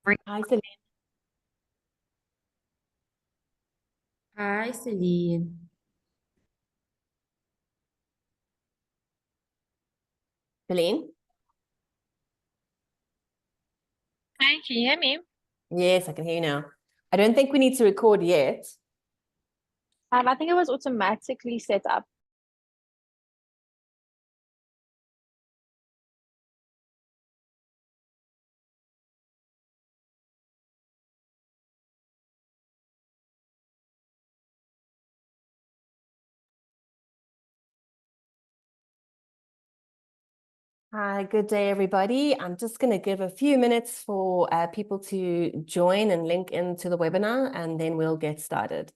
Hi, Celine. Hi, Celine. Celine? Hi, can you hear me? Yes, I can hear you now. I don't think we need to record yet. I think it was automatically set up. Hi, good day, everybody. I'm just going to give a few minutes for people to join and link into the webinar, and then we'll get started.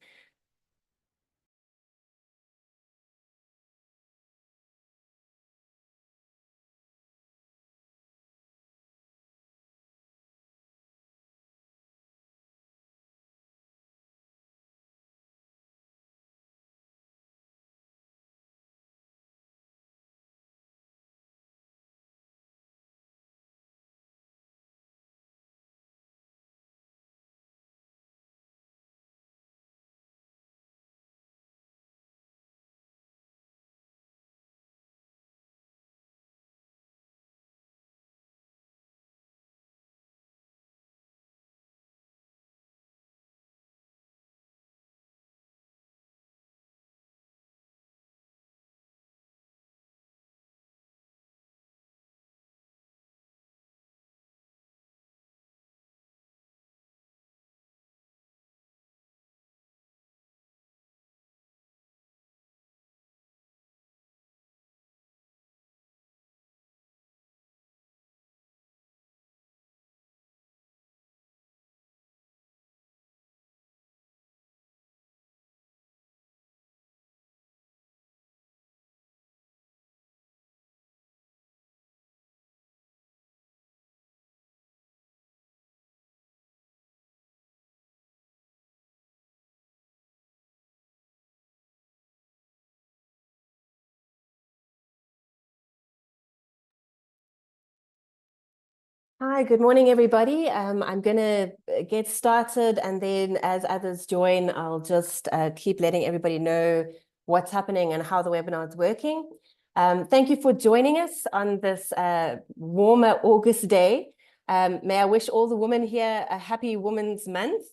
Hi, good morning, everybody. I'm going to get started, and then as others join, I'll just keep letting everybody know what's happening and how the webinar is working. Thank you for joining us on this warmer August day. May I wish all the women here a happy Women's Month.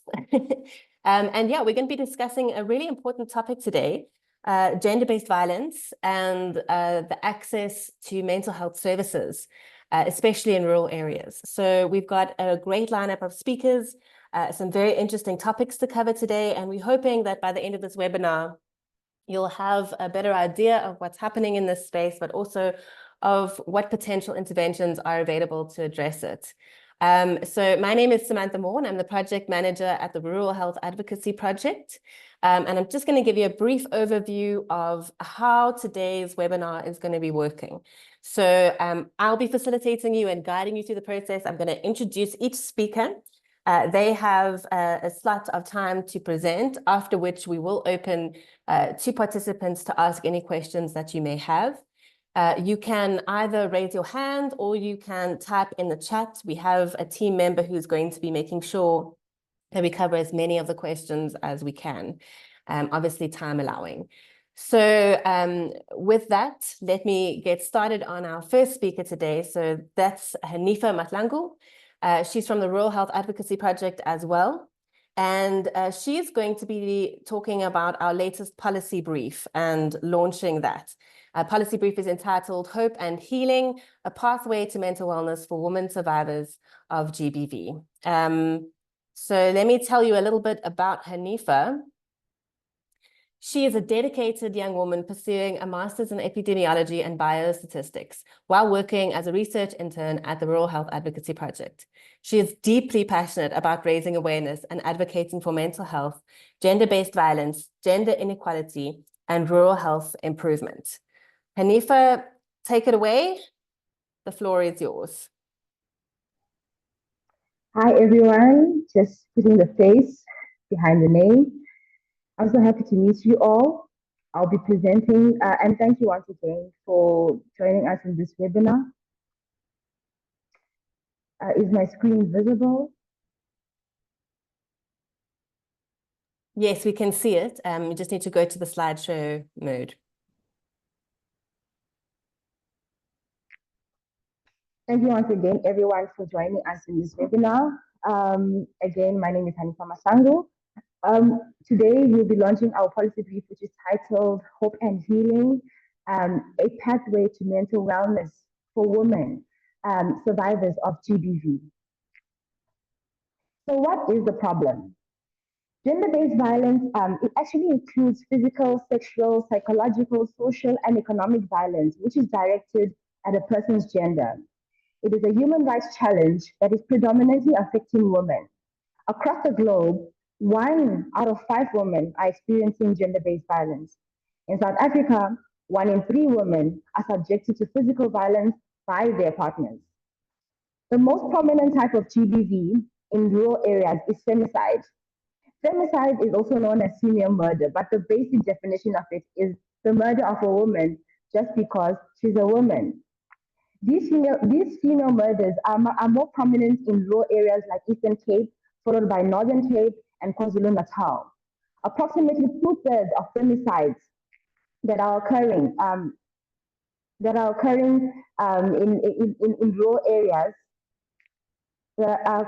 And yeah, we're going to be discussing a really important topic today, gender-based violence and the access to mental health services. Especially in rural areas. So we've got a great lineup of speakers, some very interesting topics to cover today, and we're hoping that by the end of this webinar, you'll have a better idea of what's happening in this space, but also of what potential interventions are available to address it. So my name is Samantha Moore, and I'm the project manager at the Rural Health Advocacy Project. And I'm just going to give you a brief overview of how today's webinar is going to be working. So I'll be facilitating you and guiding you through the process. I'm going to introduce each speaker. They have a slot of time to present, after which we will open to participants to ask any questions that you may have. You can either raise your hand or you can type in the chat. We have a team member who's going to be making sure that we cover as many of the questions as we can, obviously time allowing. So with that, let me get started on our first speaker today. So that's Hanifa Matlangu. She's from the Rural Health Advocacy Project as well. And she is going to be talking about our latest policy brief and launching that. Policy brief is entitled Hope and Healing, a Pathway to Mental Wellness for Women Survivors of GBV. So let me tell you a little bit about Hanifa. She is a dedicated young woman pursuing a master's in epidemiology and biostatistics while working as a research intern at the Rural Health Advocacy Project. She is deeply passionate about raising awareness and advocating for mental health, gender-based violence, gender inequality, and rural health improvement. Hanifa, take it away. The floor is yours. Hi, everyone. Just putting the face behind the name. I'm so happy to meet you all. I'll be presenting, and thank you once again for joining us in this webinar. Is my screen visible? Yes, we can see it. You just need to go to the slideshow mode. Thank you once again, everyone, for joining us in this webinar. Again, my name is Hanifa Masango. Today, we'll be launching our policy brief, which is titled Hope and Healing, a pathway to mental wellness for women survivors of GBV. So what is the problem? Gender-based violence, it actually includes physical, sexual, psychological, social, and economic violence, which is directed at a person's gender. It is a human rights challenge that is predominantly affecting women. Across the globe, 1 out of 5 women are experiencing gender-based violence. In South Africa, 1 in 3 women are subjected to physical violence by their partners. The most prominent type of GBV in rural areas is femicide. Femicide is also known as female murder, but the basic definition of it is the murder of a woman just because she's a woman. These female murders are more prominent in rural areas like Eastern Cape, followed by Northern Cape and KwaZulu-Natal. Approximately 2/3 of femicides that are occurring in rural areas are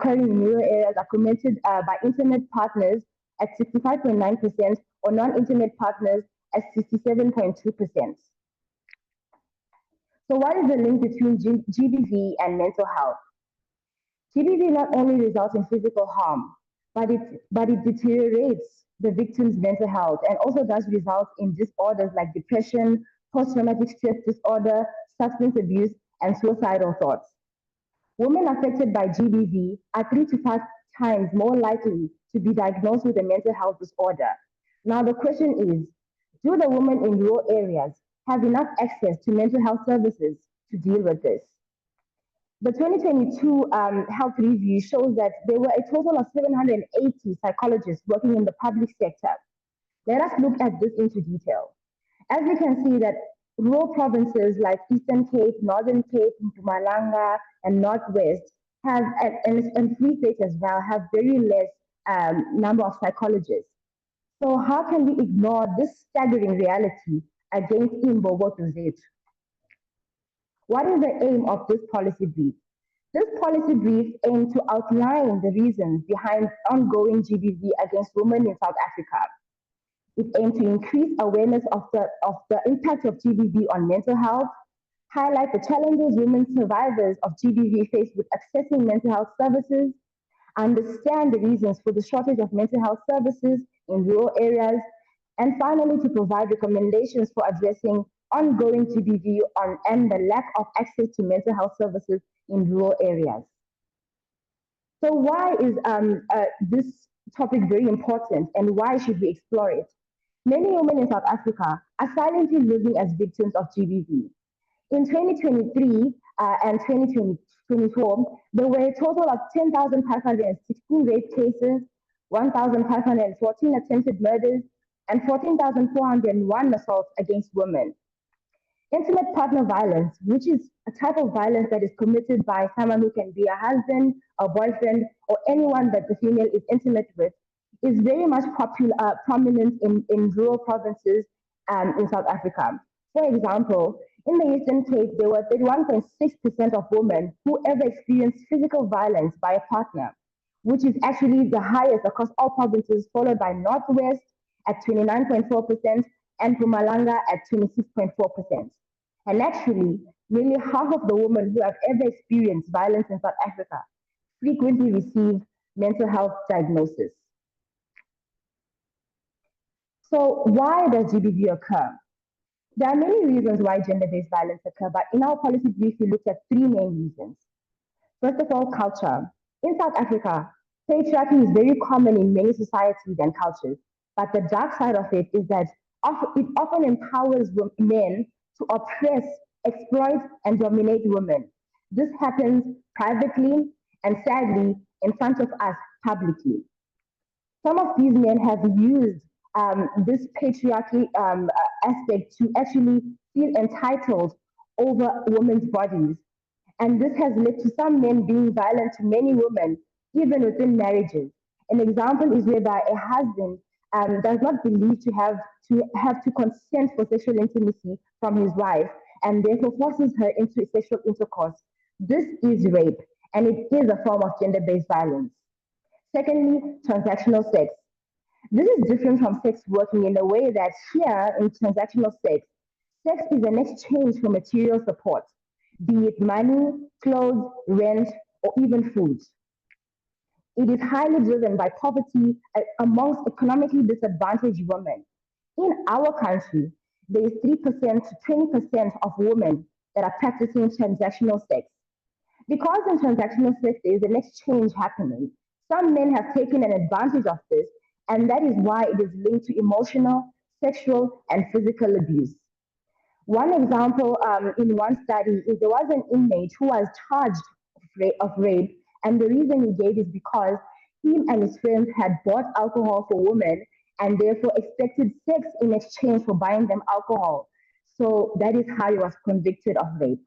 committed by intimate partners at 65.9% or non-intimate partners at 67.2%. So what is the link between GBV and mental health? GBV not only results in physical harm, but it deteriorates the victim's mental health and also does result in disorders like depression, post-traumatic stress disorder, substance abuse, and suicidal thoughts. Women affected by GBV are 3 to 5 times more likely to be diagnosed with a mental health disorder. Now the question is, do the women in rural areas have enough access to mental health services to deal with this? The 2022 health review shows that there were a total of 780 psychologists working in the public sector. Let us look at this into detail. As we can see that rural provinces like Eastern Cape, Northern Cape, Mpumalanga, and Northwest have, and Free State as well, have very less number of psychologists. So how can we ignore this staggering reality against Imbobo Tuzet? What is the aim of this policy brief? This policy brief aims to outline the reasons behind ongoing GBV against women in South Africa. It aims to increase awareness of the impact of GBV on mental health, highlight the challenges women survivors of GBV face with accessing mental health services, understand the reasons for the shortage of mental health services in rural areas, and finally to provide recommendations for addressing ongoing GBV and the lack of access to mental health services in rural areas. So why is this topic very important and why should we explore it? Many women in South Africa are silently living as victims of GBV. In 2023 and 2024, there were a total of 10,516 rape cases, 1,514 attempted murders, and 14,401 assaults against women. Intimate partner violence, which is a type of violence that is committed by someone who can be a husband, a boyfriend, or anyone that the female is intimate with, is very much prominent in rural provinces in South Africa. For example, in the Eastern Cape, there were 31.6% of women who ever experienced physical violence by a partner, which is actually the highest across all provinces, followed by Northwest at 29.4% and Mpumalanga at 26.4%. And actually, nearly half of the women who have ever experienced violence in South Africa frequently receive mental health diagnosis. So why does GBV occur? There are many reasons why gender-based violence occur, but in our policy brief, we looked at 3 main reasons. First of all, culture. In South Africa, patriarchy is very common in many societies and cultures, but the dark side of it is that it often empowers men to oppress, exploit, and dominate women. This happens privately and sadly in front of us publicly. Some of these men have used this patriarchy aspect to actually feel entitled over women's bodies. And this has led to some men being violent to many women, even within marriages. An example is whereby a husband does not believe to consent for sexual intimacy from his wife and therefore forces her into sexual intercourse. This is rape, and it is a form of gender-based violence. Secondly, transactional sex. This is different from sex working in a way that here in transactional sex, sex is an exchange for material support, be it money, clothes, rent, or even food. It is highly driven by poverty amongst economically disadvantaged women. In our country, there is 3% to 20% of women that are practicing transactional sex. Because in transactional sex there is an exchange happening, some men have taken an advantage of this, and that is why it is linked to emotional, sexual, and physical abuse. One example in one study is there was an inmate who was charged of rape, and the reason he gave is because him and his friends had bought alcohol for women and therefore expected sex in exchange for buying them alcohol. So that is how he was convicted of rape.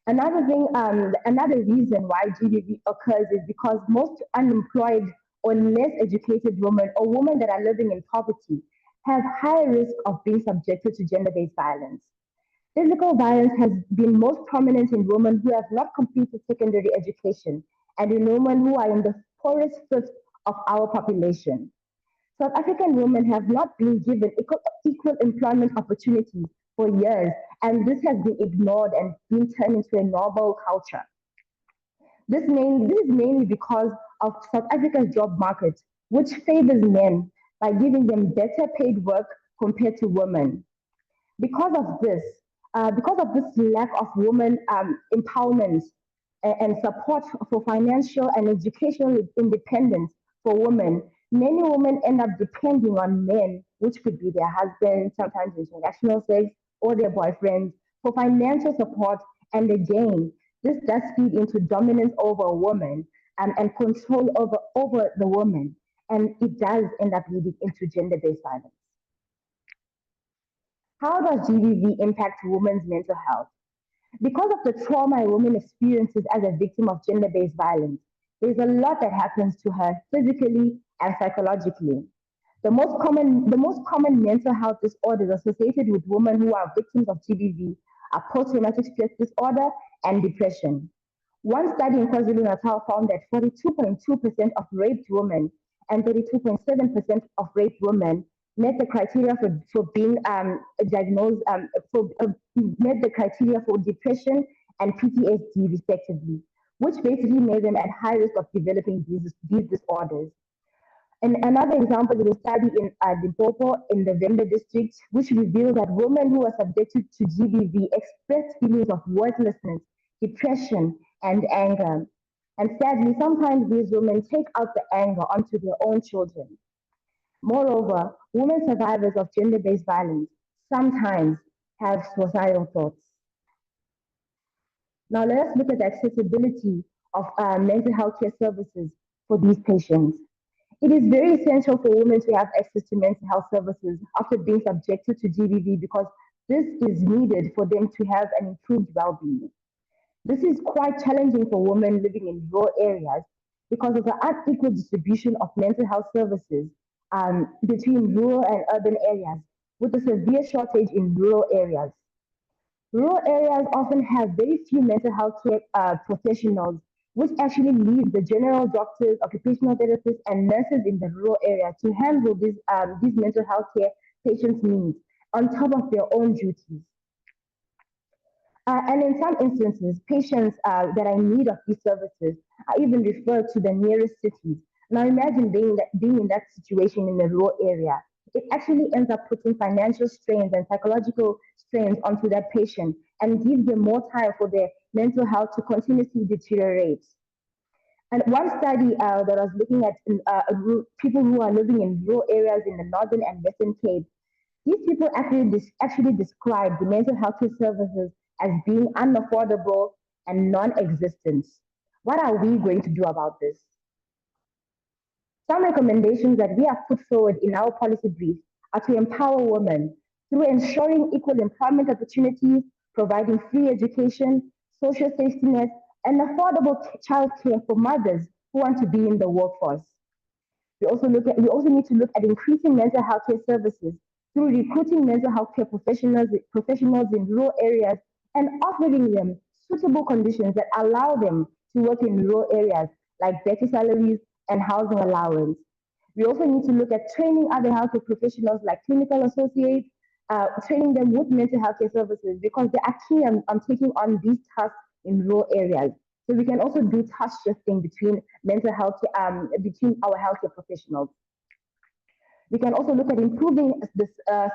Another reason why GBV occurs is because most unemployed or less educated women or women that are living in poverty have higher risk of being subjected to gender-based violence. Physical violence has been most prominent in women who have not completed secondary education and in women who are in the poorest fifth of our population. South African women have not been given equal employment opportunities for years, and this has been ignored and been turned into a normal culture. This is mainly because of South Africa's job market, which favors men by giving them better paid work compared to women. Because of this, lack of women empowerment and support for financial and educational independence for women, many women end up depending on men, which could be their husbands, sometimes international sex, or their boyfriends, for financial support. And again, this does feed into dominance over a woman and control over the woman. And it does end up leading into gender-based violence. How does GBV impact women's mental health? Because of the trauma a woman experiences as a victim of gender-based violence, there's a lot that happens to her physically and psychologically. The most common mental health disorders associated with women who are victims of GBV are post-traumatic stress disorder and depression. One study in KwaZulu-Natal found that 42.2% of raped women and 32.7% of raped women met the criteria for being diagnosed, met the criteria for depression and PTSD respectively, which basically made them at high risk of developing these disorders. And another example is a study in Limpopo in the Venda district, which revealed that women who are subjected to GBV expressed feelings of worthlessness, depression, and anger. And sadly, sometimes these women take out the anger onto their own children. Moreover, women survivors of gender-based violence sometimes have suicidal thoughts. Now let us look at the accessibility of mental health care services for these patients. It is very essential for women to have access to mental health services after being subjected to GBV because this is needed for them to have an improved well-being. This is quite challenging for women living in rural areas because of the unequal distribution of mental health services between rural and urban areas, with a severe shortage in rural areas. Rural areas often have very few mental health care professionals, which actually leaves the general doctors, occupational therapists, and nurses in the rural area to handle these mental health care patients' needs on top of their own duties. And in some instances, patients that are in need of these services are even referred to the nearest cities. Now imagine being in that situation in a rural area. It actually ends up putting financial strains and psychological strains onto that patient and gives them more time for their mental health to continuously deteriorate. And one study that was looking at people who are living in rural areas in the Northern and Western Cape, these people actually describe the mental health care services as being unaffordable and non-existent. What are we going to do about this? Some recommendations that we have put forward in our policy brief are to empower women through ensuring equal employment opportunities, providing free education, social safety nets, and affordable childcare for mothers who want to be in the workforce. We also need to look at increasing mental health care services through recruiting mental health care professionals in rural areas and offering them suitable conditions that allow them to work in rural areas like better salaries and housing allowance. We also need to look at training other healthcare professionals like clinical associates, training them with mental health care services because they are key on taking on these tasks in rural areas. So we can also do task shifting between mental health, between our healthcare professionals. We can also look at improving this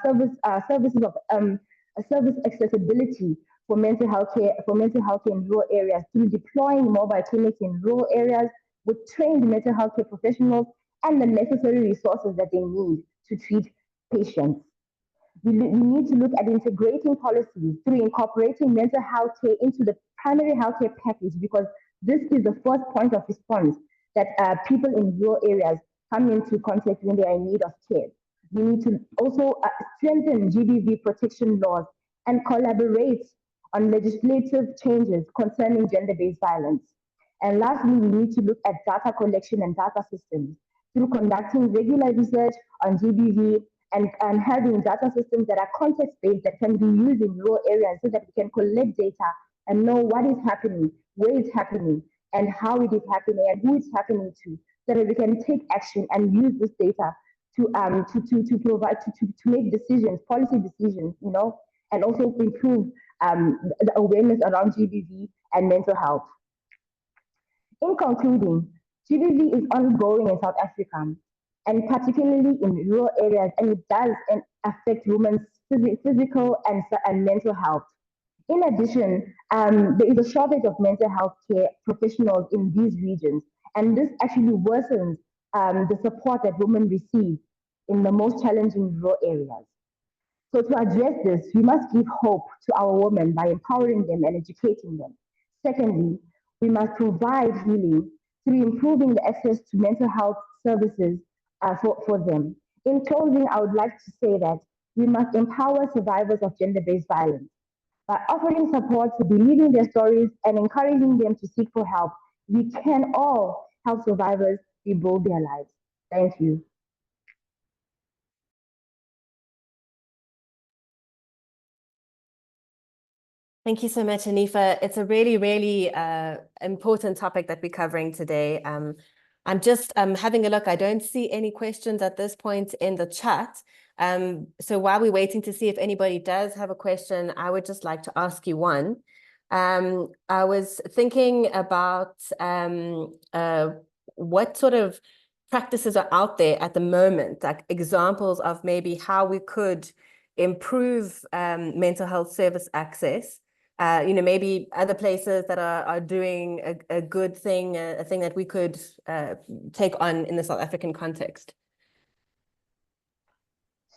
services of service accessibility for mental health care in rural areas through deploying mobile clinics in rural areas with trained mental health care professionals and the necessary resources that they need to treat patients. We need to look at integrating policies through incorporating mental health care into the primary healthcare package because this is the first point of response that people in rural areas come into contact when they are in need of care. We need to also strengthen GBV protection laws and collaborate on legislative changes concerning gender-based violence. And lastly, we need to look at data collection and data systems through conducting regular research on GBV and having data systems that are context-based that can be used in rural areas so that we can collect data and know what is happening, where it's happening, and how it is happening, and who it's happening to, so that we can take action and use this data to provide to make decisions, policy decisions, you know, and also improve the awareness around GBV and mental health. In concluding, GBV is ongoing in South Africa, and particularly in rural areas, and it does affect women's physical and mental health. In addition, there is a shortage of mental health care professionals in these regions, and this actually worsens the support that women receive in the most challenging rural areas. So to address this, we must give hope to our women by empowering them and educating them. Secondly, we must provide healing through improving the access to mental health services for them. In closing, I would like to say that we must empower survivors of gender-based violence. By offering support, believing their stories, and encouraging them to seek for help, we can all help survivors rebuild their lives. Thank you. Thank you so much, Hanifa. It's a really, really important topic that we're covering today. I'm just having a look. I don't see any questions at this point in the chat. So while we're waiting to see if anybody does have a question, I would just like to ask you one. I was thinking about what sort of practices are out there at the moment, like examples of maybe how we could improve mental health service access. You know, maybe other places that are doing a good thing, a thing that we could take on in the South African context.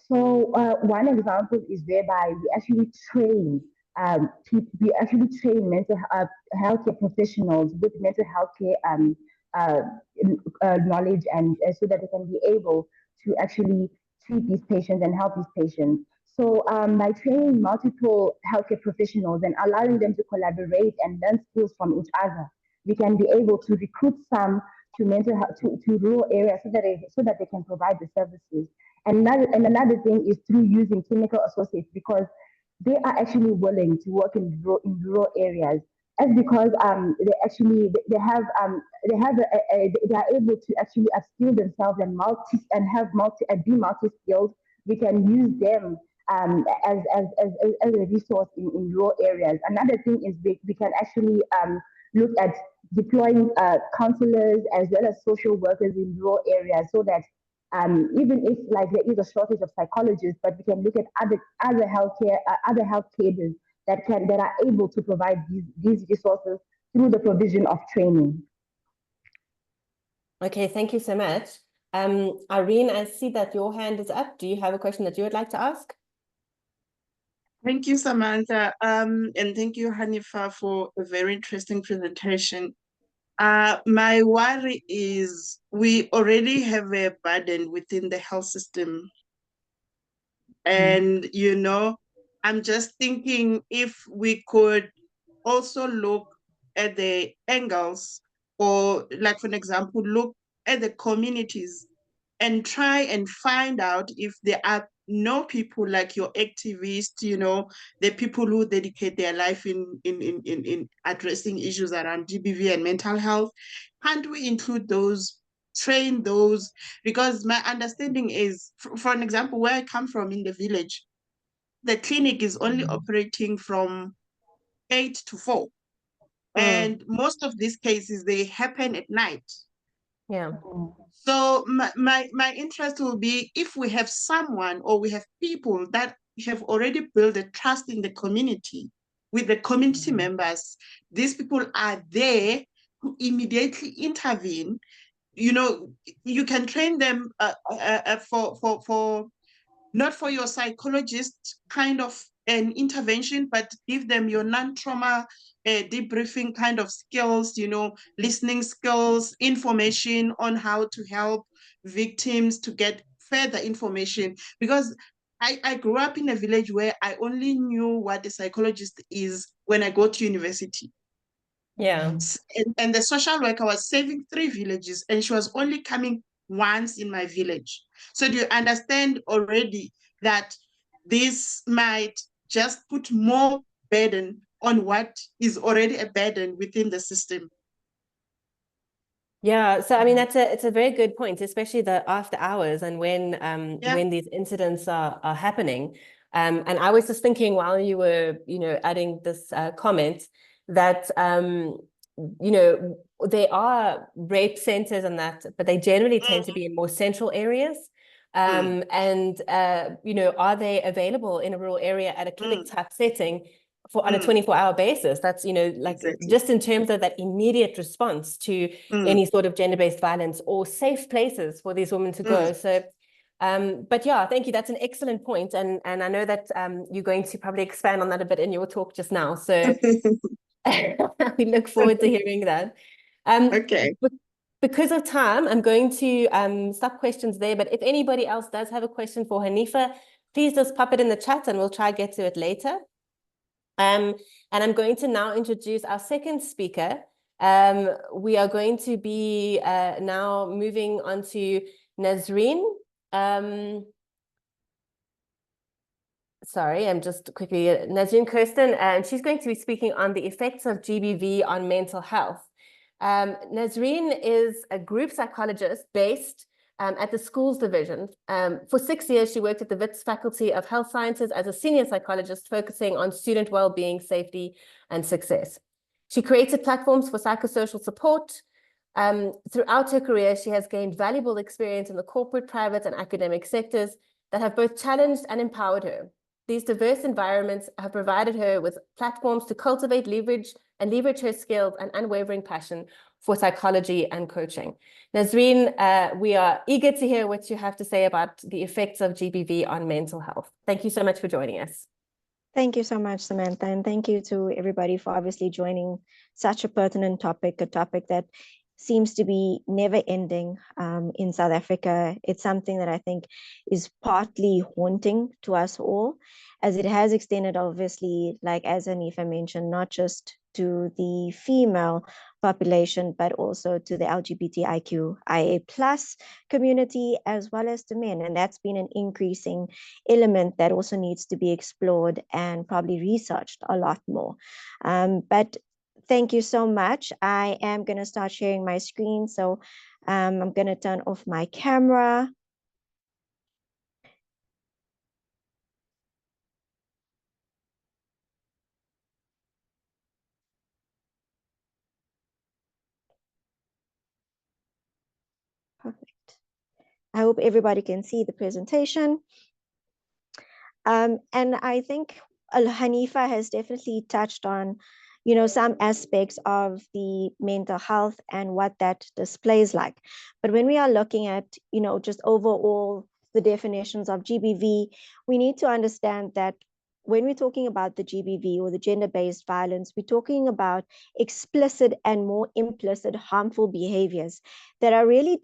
So one example is whereby we actually train mental healthcare professionals with mental health care knowledge, and so that they can be able to actually treat these patients and help these patients. So by training multiple healthcare professionals and allowing them to collaborate and learn skills from each other, we can be able to recruit some to mental health to rural areas so that they can provide the services. And another thing is through using clinical associates because they are actually willing to work in rural areas. That's because they are able to actually upskill themselves and be multi-skilled. We can use them as a resource in rural areas. Another thing is we can actually look at deploying counselors as well as social workers in rural areas so that even if like there is a shortage of psychologists, but we can look at other health cadres that are able to provide these resources through the provision of training. Okay, thank you so much. Irene, I see that your hand is up. Do you have a question that you would like to ask? Thank you, Samantha, and thank you, Hanifa, for a very interesting presentation. My worry is we already have a burden within the health system. And, you know, I'm just thinking if we could also look at the angles or, like, for example, look at the communities and try and find out if there are no people like your activists, you know, the people who dedicate their life in addressing issues around GBV and mental health. Can't we include those, train those? Because my understanding is, for an example, where I come from in the village, the clinic is only operating from 8 to 4. And most of these cases, they happen at night. Yeah. So my interest will be if we have someone or we have people that have already built a trust in the community with the community members, these people are there to immediately intervene. You know, you can train them for not for your psychologist kind of an intervention, but give them your non-trauma debriefing kind of skills, you know, listening skills, information on how to help victims to get further information. Because I grew up in a village where I only knew what a psychologist is when I go to university. Yeah. And the social worker was saving 3 villages, and she was only coming once in my village. So do you understand already that this might just put more burden on what is already a burden within the system? Yeah, so I mean it's a very good point, especially the after hours and when these incidents are happening. And I was just thinking while you were, you know, adding this comment that you know, there are rape centers and that, but they generally tend to be in more central areas. And you know, are they available in a rural area at a clinic type setting for on a 24-hour basis? That's, you know, like just in terms of that immediate response to any sort of gender-based violence or safe places for these women to go. So but yeah, thank you. That's an excellent point. And I know that you're going to probably expand on that a bit in your talk just now. So we look forward to hearing that. Okay. Because of time, I'm going to stop questions there. But if anybody else does have a question for Hanifa, please just pop it in the chat and we'll try to get to it later. And I'm going to now introduce our second speaker. We are going to be now moving on to Nazreen. Sorry, I'm just quickly, Nazreen Kirsten, and she's going to be speaking on the effects of GBV on mental health. Nazreen is a group psychologist based at the schools division. For 6 years, she worked at the Wits Faculty of Health Sciences as a senior psychologist, focusing on student well-being, safety, and success. She created platforms for psychosocial support. Throughout her career, she has gained valuable experience in the corporate, private, and academic sectors that have both challenged and empowered her. These diverse environments have provided her with platforms to cultivate, leverage her skills and unwavering passion for psychology and coaching. Nazreen, we are eager to hear what you have to say about the effects of GBV on mental health. Thank you so much for joining us. Thank you so much, Samantha, and thank you to everybody for obviously joining such a pertinent topic, a topic that seems to be never ending in South Africa. It's something that I think is partly haunting to us all, as it has extended, obviously, like as Hanifa mentioned, not just to the female population, but also to the LGBTIQIA+ community, as well as to men. And that's been an increasing element that also needs to be explored and probably researched a lot more. But thank you so much. I am going to start sharing my screen. So I'm going to turn off my camera. Perfect. I hope everybody can see the presentation. And I think Hanifa has definitely touched on, you know, some aspects of the mental health and what that displays like. But when we are looking at, you know, just overall the definitions of GBV, we need to understand that when we're talking about the GBV or the gender-based violence, we're talking about explicit and more implicit harmful behaviors that are really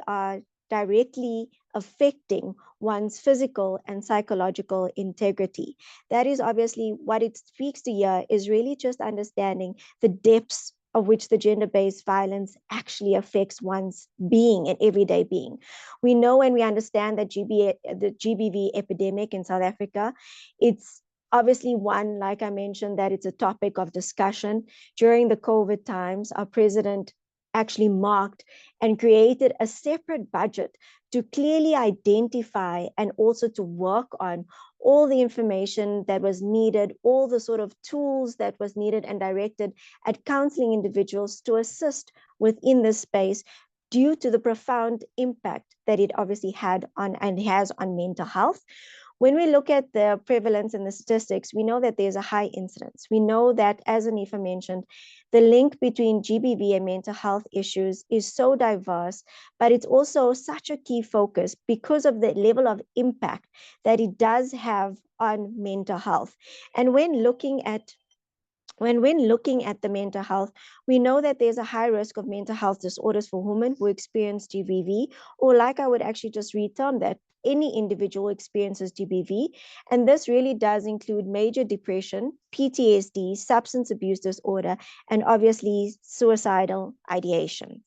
are directly affecting one's physical and psychological integrity. That is obviously what it speaks to here, is really just understanding the depths of which the gender-based violence actually affects one's being and everyday being. We know and we understand that the GBV epidemic in South Africa, it's obviously one, like I mentioned, that it's a topic of discussion. During the COVID times, our president actually marked and created a separate budget to clearly identify and also to work on all the information that was needed, all the sort of tools that was needed and directed at counseling individuals to assist within this space due to the profound impact that it obviously had on and has on mental health. When we look at the prevalence and the statistics, we know that there's a high incidence. We know that, as Hanifa mentioned, the link between GBV and mental health issues is so diverse, but it's also such a key focus because of the level of impact that it does have on mental health. And when looking at the mental health, we know that there's a high risk of mental health disorders for women who experience GBV, or like I would actually just reterm that, any individual experiences GBV. And this really does include major depression, PTSD, substance abuse disorder, and obviously suicidal ideation.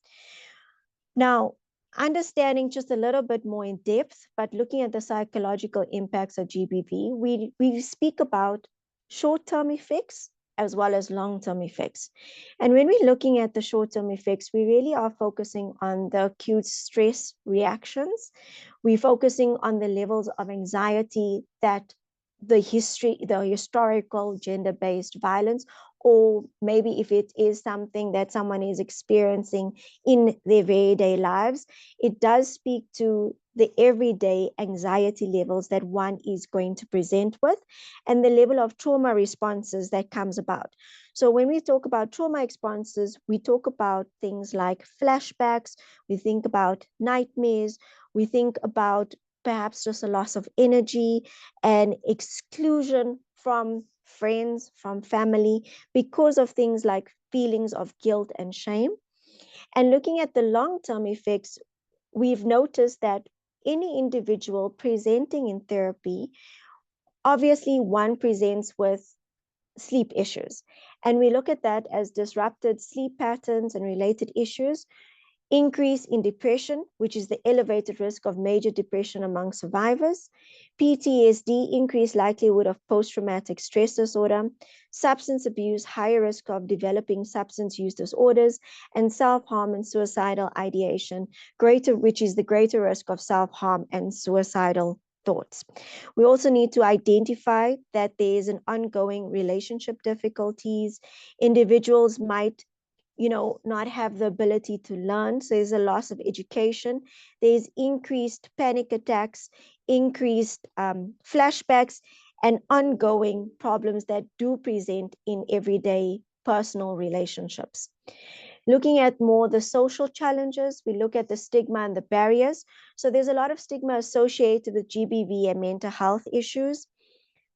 Now, understanding just a little bit more in depth, but looking at the psychological impacts of GBV, we speak about short-term effects as well as long-term effects. And when we're looking at the short-term effects, we really are focusing on the acute stress reactions. We're focusing on the levels of anxiety that the historical gender-based violence, or maybe if it is something that someone is experiencing in their everyday lives, it does speak to the everyday anxiety levels that one is going to present with and the level of trauma responses that comes about. So when we talk about trauma responses, we talk about things like flashbacks, we think about nightmares, we think about perhaps just a loss of energy and exclusion from friends, from family, because of things like feelings of guilt and shame. And looking at the long-term effects, we've noticed that any individual presenting in therapy, obviously one presents with sleep issues. And we look at that as disrupted sleep patterns and related issues, increase in depression, which is the elevated risk of major depression among survivors, PTSD, increased likelihood of post-traumatic stress disorder, substance abuse, higher risk of developing substance use disorders, and self-harm and suicidal ideation, which is the greater risk of self-harm and suicidal thoughts. We also need to identify that there is an ongoing relationship difficulties. Individuals might not have the ability to learn. So there's a loss of education. There's increased panic attacks, increased flashbacks, and ongoing problems that do present in everyday personal relationships. Looking at more the social challenges, we look at the stigma and the barriers. So there's a lot of stigma associated with GBV and mental health issues.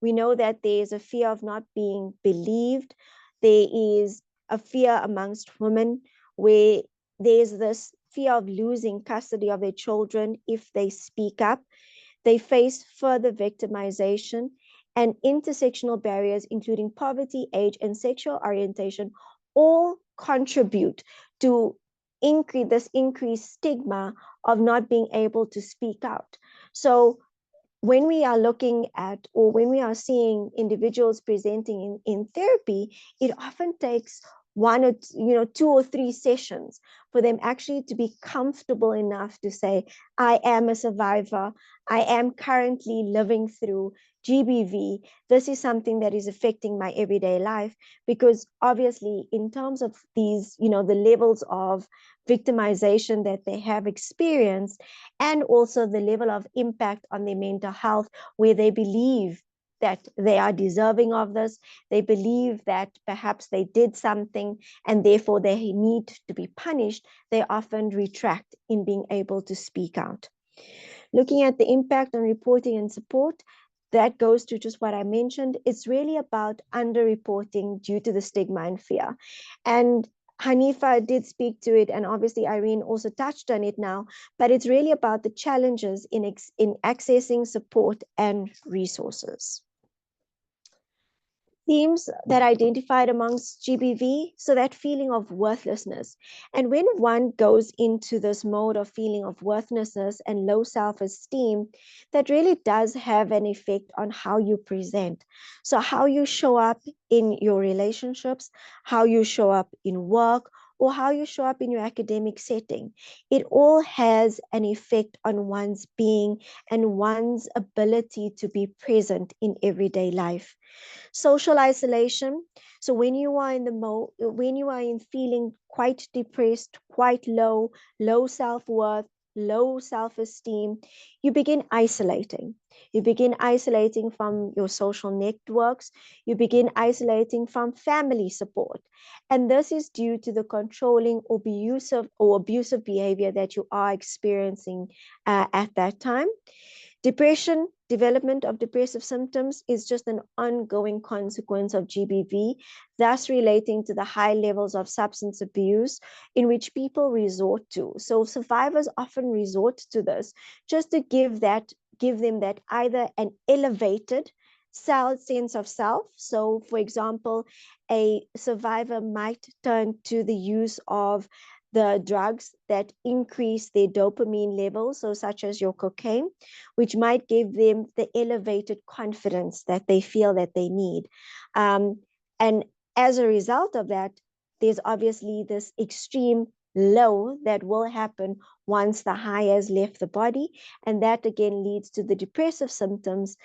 We know that there is a fear of not being believed. There is a fear amongst women where there's this fear of losing custody of their children if they speak up. They face further victimization, and intersectional barriers, including poverty, age, and sexual orientation, all contribute to this increased stigma of not being able to speak out. So when we are looking at, or when we are seeing individuals presenting in therapy, it often takes 1 or 2 or 3 sessions for them actually to be comfortable enough to say, I am a survivor, I am currently living through GBV. This is something that is affecting my everyday life, because obviously in terms of these, the levels of victimization that they have experienced, and also the level of impact on their mental health, where they believe that they are deserving of this, they believe that perhaps they did something and therefore they need to be punished, they often retract in being able to speak out. Looking at the impact on reporting and support, that goes to just what I mentioned. It's really about underreporting due to the stigma and fear. And Hanifa did speak to it, and obviously Irene also touched on it now, but it's really about the challenges in accessing support and resources. themes that identified amongst GBV. So that feeling of worthlessness. And when one goes into this mode of feeling of worthlessness and low self-esteem, that really does have an effect on how you present. So how you show up in your relationships, how you show up in work, or how you show up in your academic setting. It all has an effect on one's being and one's ability to be present in everyday life. Social isolation. So when you are in when you are in feeling quite depressed, quite low self-worth, low self-esteem, you begin isolating. You begin isolating from your social networks. You begin isolating from family support. And this is due to the controlling or abusive behavior that you are experiencing at that time. Depression, development of depressive symptoms is just an ongoing consequence of GBV, thus relating to the high levels of substance abuse in which people resort to. So survivors often resort to this just to give them that either an elevated sense of self. So for example, a survivor might turn to the use of the drugs that increase their dopamine levels, so such as your cocaine, which might give them the elevated confidence that they feel that they need. And as a result of that, there's obviously this extreme low that will happen once the high has left the body. And that again leads to the depressive symptoms,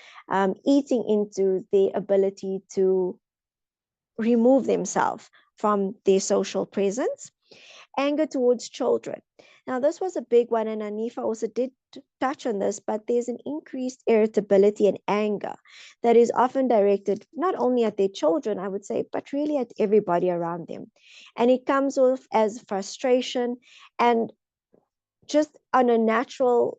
eating into the ability to remove themselves from their social presence. Anger towards children. Now, this was a big one, and Anifa also did touch on this, but there's an increased irritability and anger that is often directed not only at their children, I would say, but really at everybody around them. And it comes off as frustration and just on a natural,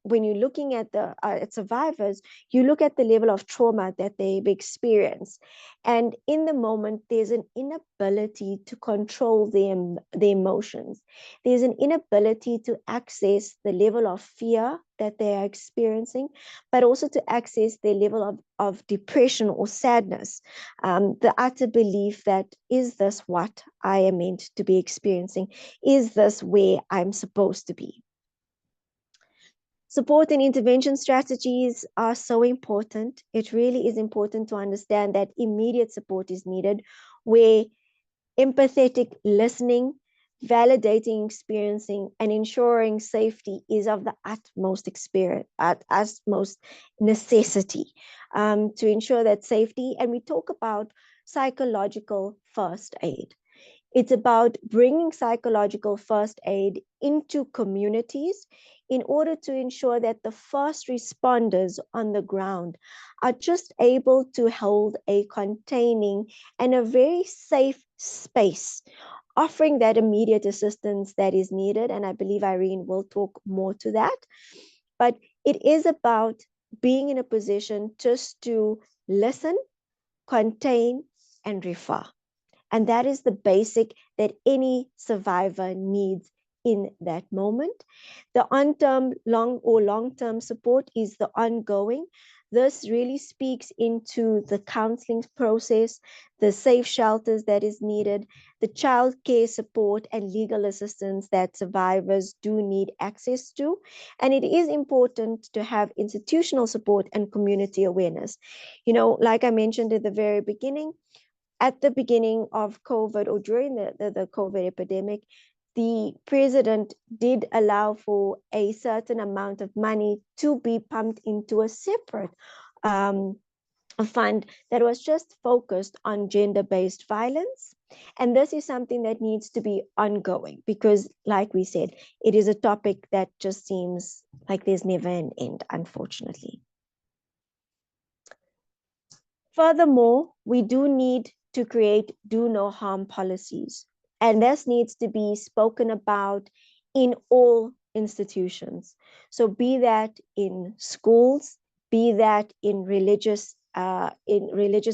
when you're looking at the at survivors, you look at the level of trauma that they've experienced. And in the moment, there's an inability to control the emotions. There's an inability to access the level of fear that they are experiencing, but also to access their level of depression or sadness. The utter belief that, is this what I am meant to be experiencing? Is this where I'm supposed to be? Support and intervention strategies are so important. It really is important to understand that immediate support is needed, where empathetic listening, validating, experiencing, and ensuring safety is of the utmost necessity to ensure that safety. And we talk about psychological first aid. It's about bringing psychological first aid into communities in order to ensure that the first responders on the ground are just able to hold a containing and a very safe space, offering that immediate assistance that is needed. And I believe Irene will talk more to that. But it is about being in a position just to listen, contain, and refer. And that is the basic that any survivor needs in that moment. The long-term support is the ongoing. This really speaks into the counseling process, the safe shelters that is needed, the child care support and legal assistance that survivors do need access to. And it is important to have institutional support and community awareness. Like I mentioned at the very beginning, at the beginning of COVID or during the COVID epidemic, the president did allow for a certain amount of money to be pumped into a separate fund that was just focused on gender-based violence. And this is something that needs to be ongoing because, like we said, it is a topic that just seems like there's never an end, unfortunately. Furthermore, we do need to create do no harm policies. And this needs to be spoken about in all institutions. So be that in schools, be that in religious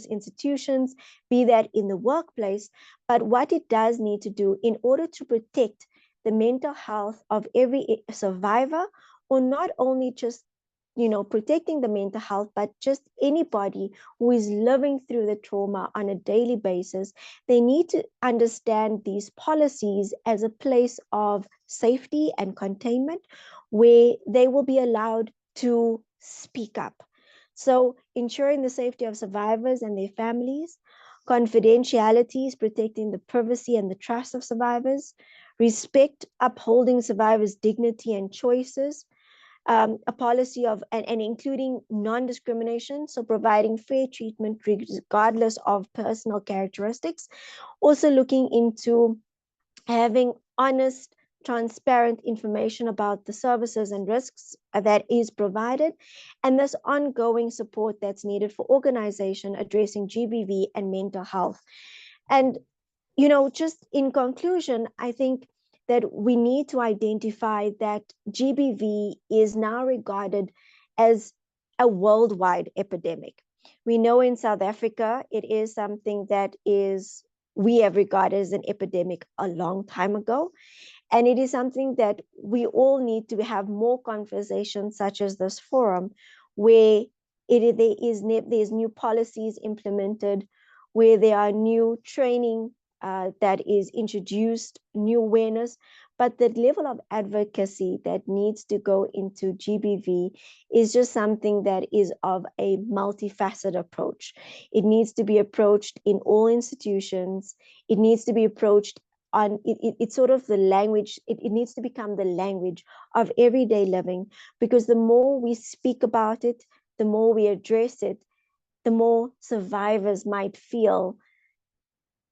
institutions, be that in the workplace. But what it does need to do in order to protect the mental health of every survivor, or not only just protecting the mental health, but just anybody who is living through the trauma on a daily basis, they need to understand these policies as a place of safety and containment where they will be allowed to speak up. So ensuring the safety of survivors and their families, confidentiality is protecting the privacy and the trust of survivors, respect, upholding survivors' dignity and choices, a policy of and including non-discrimination, so providing fair treatment regardless of personal characteristics. Also looking into having honest, transparent information about the services and risks that is provided, and this ongoing support that's needed for organization addressing GBV and mental health. And just in conclusion, I think that we need to identify that GBV is now regarded as a worldwide epidemic. We know in South Africa, it is something that we have regarded as an epidemic a long time ago. And it is something that we all need to have more conversations such as this forum, where there's new policies implemented, where there are new training that is introduced, new awareness, but the level of advocacy that needs to go into GBV is just something that is of a multifaceted approach. It needs to be approached in all institutions. It needs to be approached on, it's sort of the language, it needs to become the language of everyday living, because the more we speak about it, the more we address it, the more survivors might feel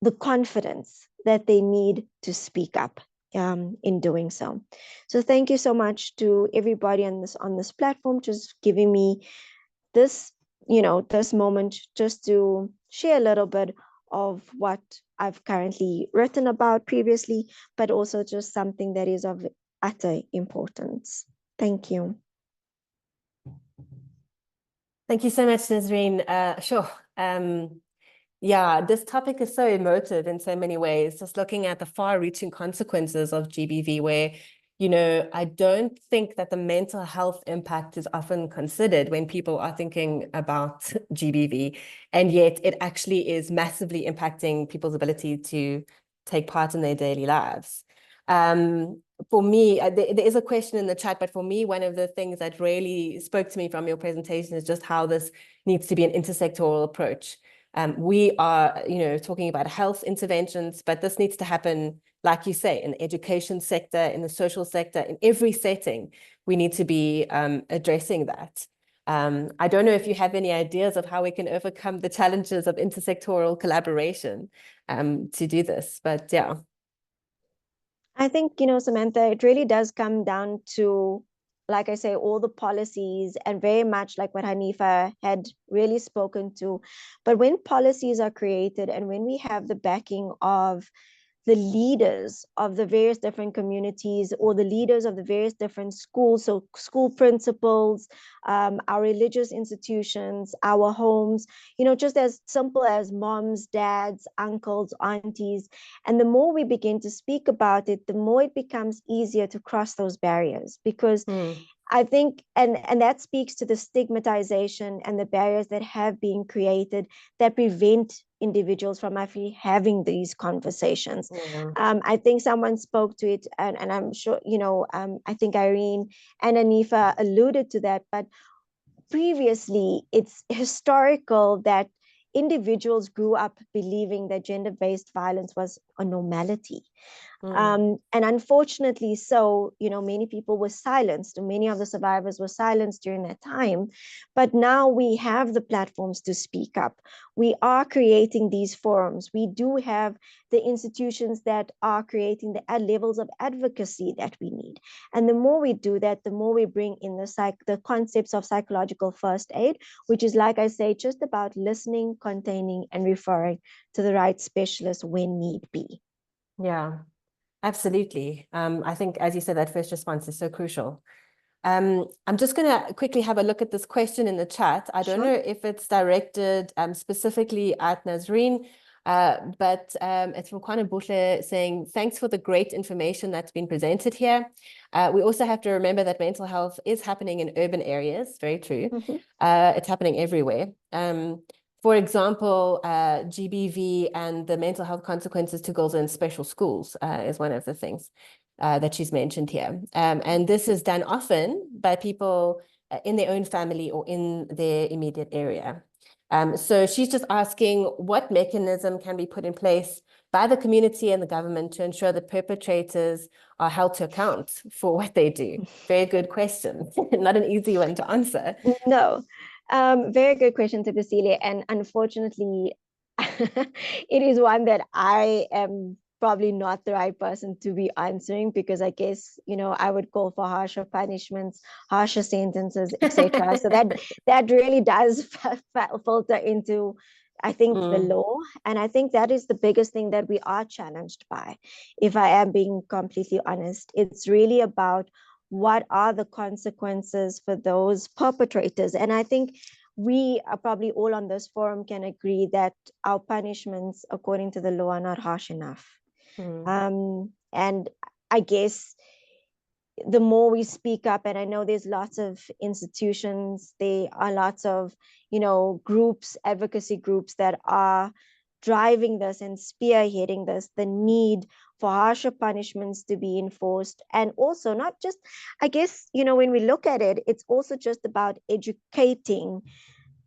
the confidence that they need to speak up in doing so. So thank you so much to everybody on this platform, just giving me this moment just to share a little bit of what I've currently written about previously, but also just something that is of utter importance. Thank you. Thank you so much, Nazreen. Sure. Yeah, this topic is so emotive in so many ways, just looking at the far-reaching consequences of GBV, where, I don't think that the mental health impact is often considered when people are thinking about GBV, and yet it actually is massively impacting people's ability to take part in their daily lives. For me, there is a question in the chat, but for me, one of the things that really spoke to me from your presentation is just how this needs to be an intersectoral approach. We are, talking about health interventions, but this needs to happen, like you say, in the education sector, in the social sector, in every setting. We need to be addressing that. I don't know if you have any ideas of how we can overcome the challenges of intersectoral collaboration to do this, but yeah. I think, Samantha, it really does come down to, like I say, all the policies, and very much like what Hanifa had really spoken to. But when policies are created and when we have the backing of the leaders of the various different communities, or the leaders of the various different schools, so school principals, our religious institutions, our homes, just as simple as moms, dads, uncles, aunties. And the more we begin to speak about it, the more it becomes easier to cross those barriers, because I think, and that speaks to the stigmatization and the barriers that have been created that prevent individuals from actually having these conversations. I think someone spoke to it, and I'm sure, I think Irene and Hanifa alluded to that, but previously it's historical that individuals grew up believing that gender-based violence was a normality. And unfortunately, so, many people were silenced. Many of the survivors were silenced during that time. But now we have the platforms to speak up. We are creating these forums. We do have the institutions that are creating the levels of advocacy that we need. And the more we do that, the more we bring in the concepts of psychological first aid, which is, like I say, just about listening, containing, and referring to the right specialist when need be. Yeah. Absolutely. I think, as you said, that first response is so crucial. I'm just going to quickly have a look at this question in the chat. I don't know if it's directed specifically at Nazreen, But it's from Kwana Bushle saying, thanks for the great information that's been presented here. We also have to remember that mental health is happening in urban areas, very true. It's happening everywhere. For example, GBV and the mental health consequences to girls in special schools is one of the things that she's mentioned here. And this is done often by people in their own family or in their immediate area. So she's just asking what mechanism can be put in place by the community and the government to ensure that perpetrators are held to account for what they do. Very good question. Not an easy one to answer. No, very good question, Tepesile. And unfortunately, it is one that I am probably not the right person to be answering, because I guess, I would call for harsher punishments, harsher sentences, etc. So that really does filter into, I think, the law. And I think that is the biggest thing that we are challenged by. If I am being completely honest, it's really about what are the consequences for those perpetrators. And I think we are probably all on this forum can agree that our punishments according to the law are not harsh enough. And I guess the more we speak up, and I know there's lots of institutions, there are lots of, groups, advocacy groups that are driving this and spearheading this, the need for harsher punishments to be enforced. And also not just, I guess, when we look at it, it's also just about educating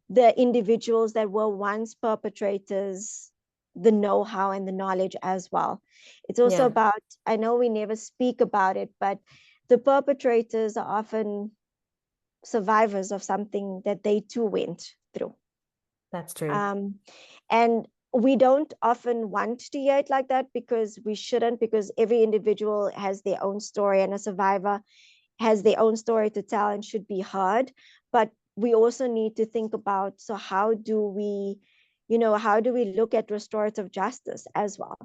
the individuals that were once perpetrators, the know-how and the knowledge as well. It's also about, I know we never speak about it, but the perpetrators are often survivors of something that they too went through. That's true. And we don't often want to hear it like that, because we shouldn't, because every individual has their own story, and a survivor has their own story to tell and should be heard. But we also need to think about, so how do we look at restorative justice as well,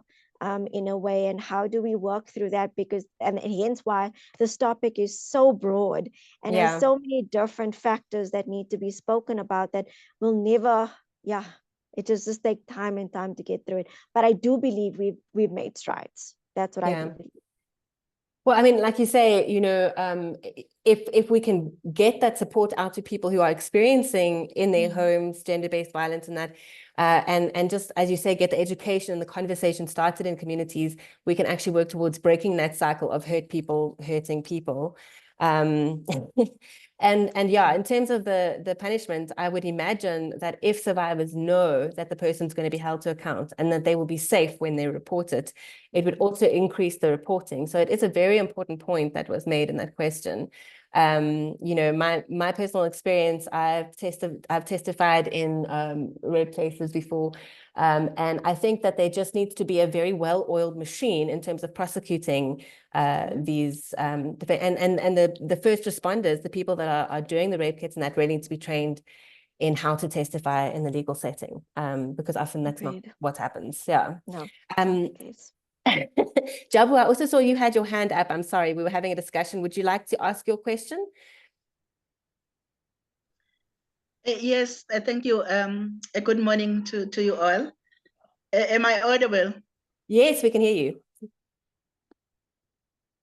in a way, and how do we work through that? Because, and hence why this topic is so broad and has so many different factors that need to be spoken about, that will never, it just take time and time to get through it. But I do believe we've made strides. That's what I do believe. Well, I mean, like you say, if we can get that support out to people who are experiencing in their homes gender-based violence and that, and just, as you say, get the education and the conversation started in communities, we can actually work towards breaking that cycle of hurt people hurting people. And yeah, in terms of the punishment, I would imagine that if survivors know that the person's going to be held to account and that they will be safe when they report it, it would also increase the reporting. So it is a very important point that was made in that question. My personal experience, I've testified in rape cases before, and I think that there just needs to be a very well-oiled machine in terms of prosecuting these and the first responders, the people that are doing the rape kits, and that really need to be trained in how to testify in the legal setting, because often that's not what happens. No. Jabu, I also saw you had your hand up. I'm sorry, we were having a discussion. Would you like to ask your question? Yes, thank you. Good morning to you all. Am I audible? Yes, we can hear you.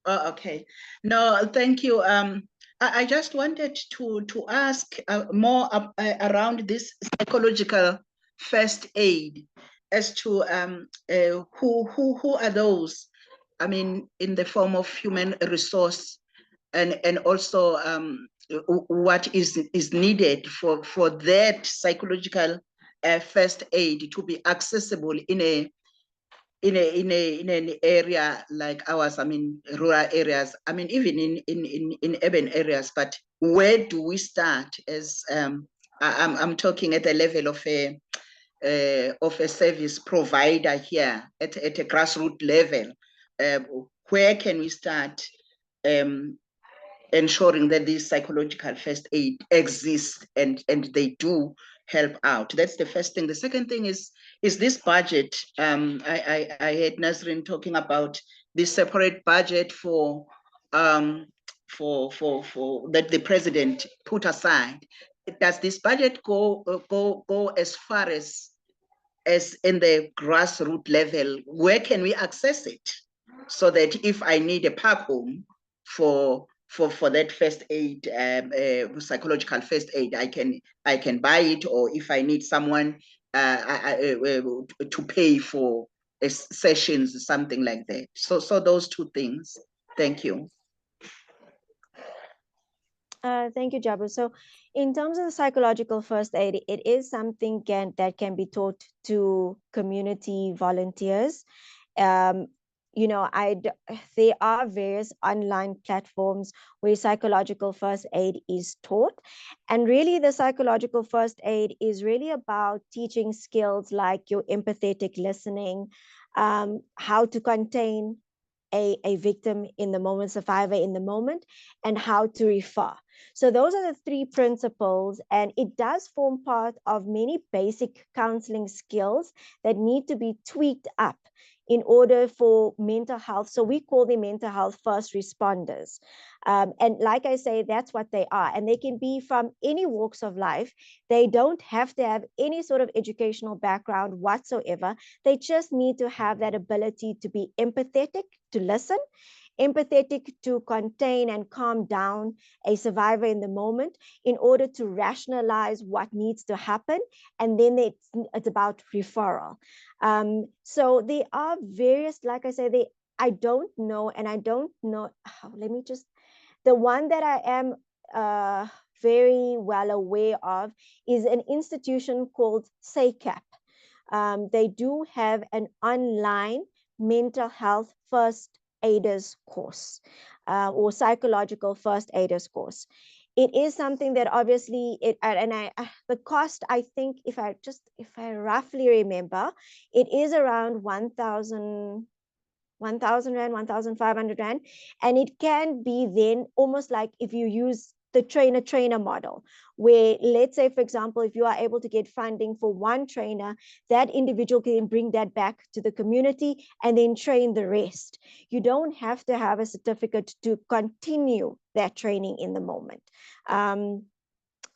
Oh, okay. No, thank you. I just wanted to ask more around this psychological first aid, as to who are those? I mean, in the form of human resource, and also what is needed for that psychological first aid to be accessible in an area like ours. I mean, rural areas. I mean, even in urban areas. But where do we start? As I'm talking at the level of a service provider here at a grassroots level. Where can we start ensuring that this psychological first aid exists and they do help out? That's the first thing. The second thing is this budget. I heard Nazrin talking about this separate budget for that the president put aside. Does this budget go as far as as in the grassroots level, where can we access it? So that if I need a pack home for that first aid, psychological first aid, I can buy it, or if I need someone to pay for sessions, something like that. So those two things. Thank you. Thank you, Jabu. So in terms of the psychological first aid, it is something that can be taught to community volunteers. You know, there are various online platforms where psychological first aid is taught. And really the psychological first aid is really about teaching skills like your empathetic listening, how to contain a victim in the moment, survivor in the moment, and how to refer. So those are the three principles, and it does form part of many basic counseling skills that need to be tweaked up in order for mental health. So we call them mental health first responders. And like I say, that's what they are. And they can be from any walks of life. They don't have to have any sort of educational background whatsoever. They just need to have that ability to be empathetic, to listen, empathetic to contain and calm down a survivor in the moment in order to rationalize what needs to happen. And then it's about referral. So there are various, like I say, I don't know, let me just, the one that I am very well aware of is an institution called SACAP. They do have an online mental health first aiders course or psychological first aiders course. It is something that obviously the cost, I think, if I roughly remember, it is around 1,000 Rand, 1,500 Rand. And it can be then almost like if you use the trainer model, where let's say, for example, if you are able to get funding for one trainer, that individual can bring that back to the community and then train the rest. You don't have to have a certificate to continue that training in the moment.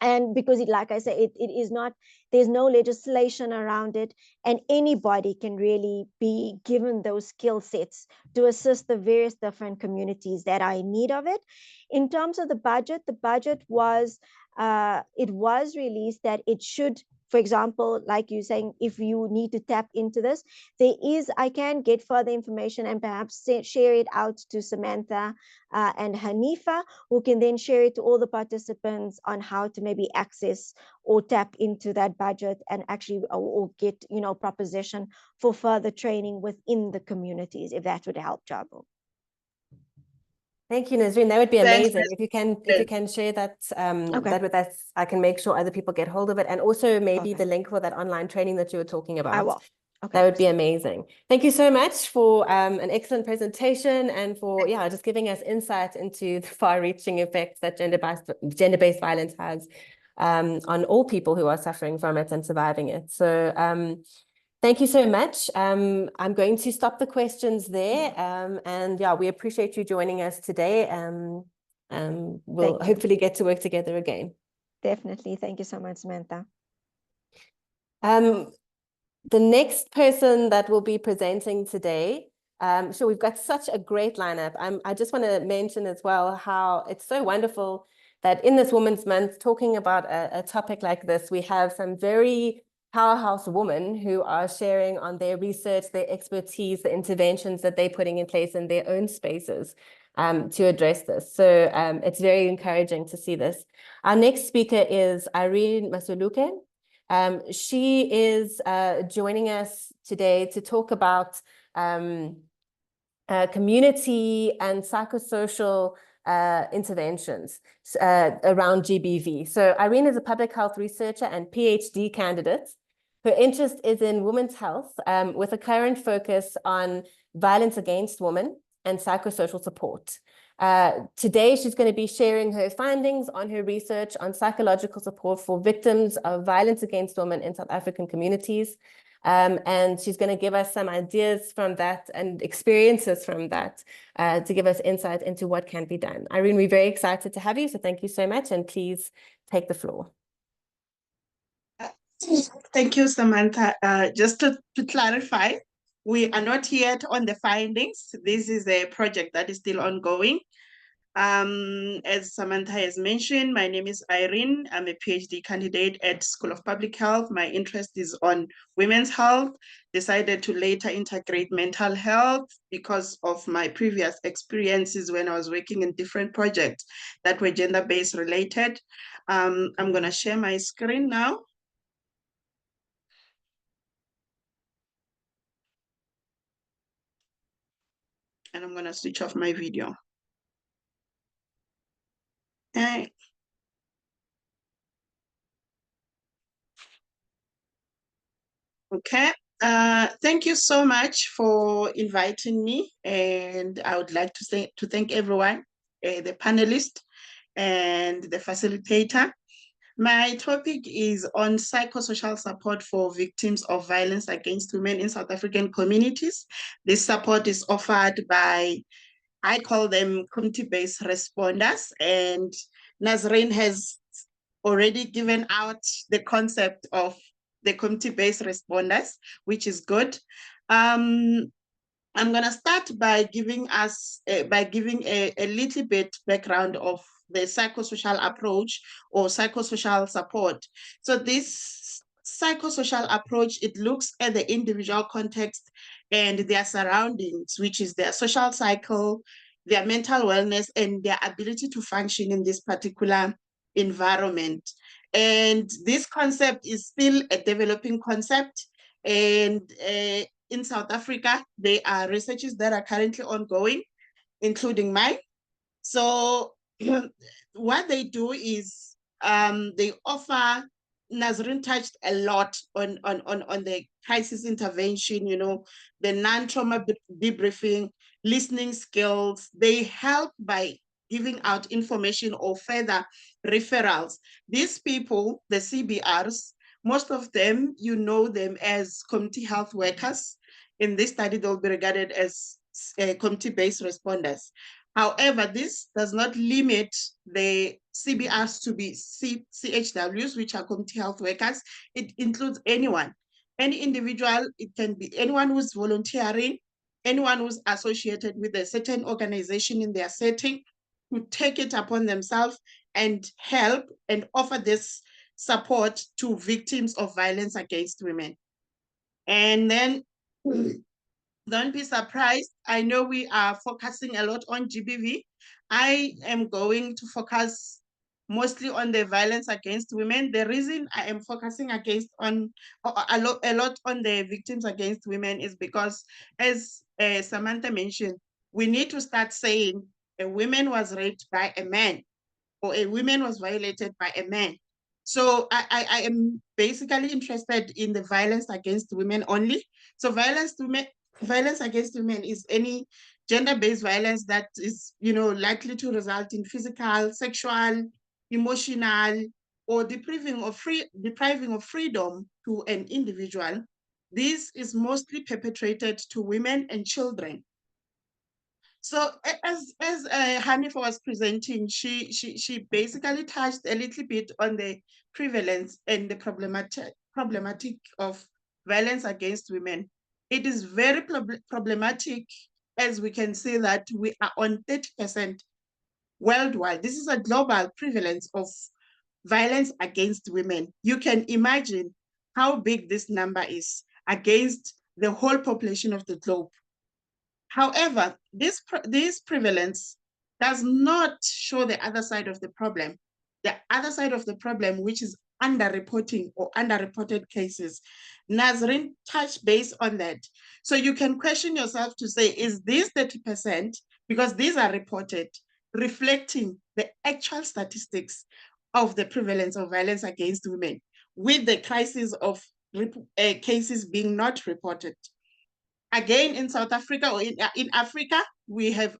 And because like I said, it is not, there's no legislation around it, and anybody can really be given those skill sets to assist the various different communities that are in need of it. In terms of the budget was, it was released that it should, for example, like you saying, if you need to tap into this, I can get further information and perhaps share it out to Samantha and Hanifa, who can then share it to all the participants on how to maybe access or tap into that budget and actually or get, proposition for further training within the communities, if that would help, Jabu. Thank you, Nazreen. That would be Thanks, amazing. If you can share that Okay. that with us, I can make sure other people get hold of it, and also maybe the link for that online training that you were talking about. I will. Okay. That would be amazing. Thank you so much for an excellent presentation and for just giving us insight into the far-reaching effects that gender-based violence has on all people who are suffering from it and surviving it. So thank you so much. I'm going to stop the questions there. And we appreciate you joining us today. We'll hopefully get to work together again. Definitely. Thank you so much, Samantha. The next person that will be presenting today, we've got such a great lineup. I just want to mention as well how it's so wonderful that in this Women's Month, talking about a topic like this, we have some very powerhouse women who are sharing on their research, their expertise, the interventions that they're putting in place in their own spaces to address this. So it's very encouraging to see this. Our next speaker is Irene Masoluke. She is joining us today to talk about community and psychosocial interventions around GBV. So Irene is a public health researcher and PhD candidate. Her interest is in women's health with a current focus on violence against women and psychosocial support. Today, she's going to be sharing her findings on her research on psychological support for victims of violence against women in South African communities. And she's going to give us some ideas from that and experiences from that to give us insight into what can be done. Irene, we're very excited to have you, so thank you so much, and please take the floor. Thank you, Samantha. Just to clarify, we are not yet on the findings. This is a project that is still ongoing. As Samantha has mentioned, my name is Irene. I'm a PhD candidate at School of Public Health. My interest is on women's health. Decided to later integrate mental health because of my previous experiences when I was working in different projects that were gender-based related. I'm going to share my screen now. And I'm going to switch off my video. Okay. Okay. Thank you so much for inviting me, and I would like to thank everyone, the panelists and the facilitator. My topic is on psychosocial support for victims of violence against women in South African communities. This support is offered by, I call them community-based responders, and Nazreen has already given out the concept of the community-based responders, which is good. I'm going to start by giving a little bit background of the psychosocial approach or psychosocial support. So this psychosocial approach, it looks at the individual context and their surroundings, which is their social cycle, their mental wellness, and their ability to function in this particular environment. And this concept is still a developing concept. And in South Africa, there are researches that are currently ongoing, including mine. So what they do is they offer, Nazreen touched a lot on the crisis intervention, you know, the non-trauma debriefing, listening skills. They help by giving out information or further referrals. These people, the CBRs, most of them, you know them as community health workers. In this study, they'll be regarded as community-based responders. However, this does not limit the CBRs to be CHWs, which are community health workers. It includes anyone, any individual. It can be anyone who's volunteering, anyone who's associated with a certain organization in their setting, to take it upon themselves and help and offer this support to victims of violence against women. And then don't be surprised. I know we are focusing a lot on GBV. I am going to focus mostly on the violence against women. The reason I am focusing a lot on the victims against women is because, as Samantha mentioned, we need to start saying a woman was raped by a man or a woman was violated by a man. So I am basically interested in the violence against women only. So violence against women is any gender-based violence that is, you know, likely to result in physical, sexual, emotional, or depriving of freedom to an individual. This is mostly perpetrated to women and children. So as Hanifa was presenting, she basically touched a little bit on the prevalence and the problematic of violence against women. It is very problematic, as we can see that we are on 30% worldwide. This is a global prevalence of violence against women. You can imagine how big this number is against the whole population of the globe. However, this prevalence does not show the other side of the problem. The other side of the problem, which is underreporting or underreported cases. Nazreen touched base on that. So you can question yourself to say, is this 30%, because these are reported, reflecting the actual statistics of the prevalence of violence against women, with the crisis of cases being not reported? Again, in South Africa or in Africa, we have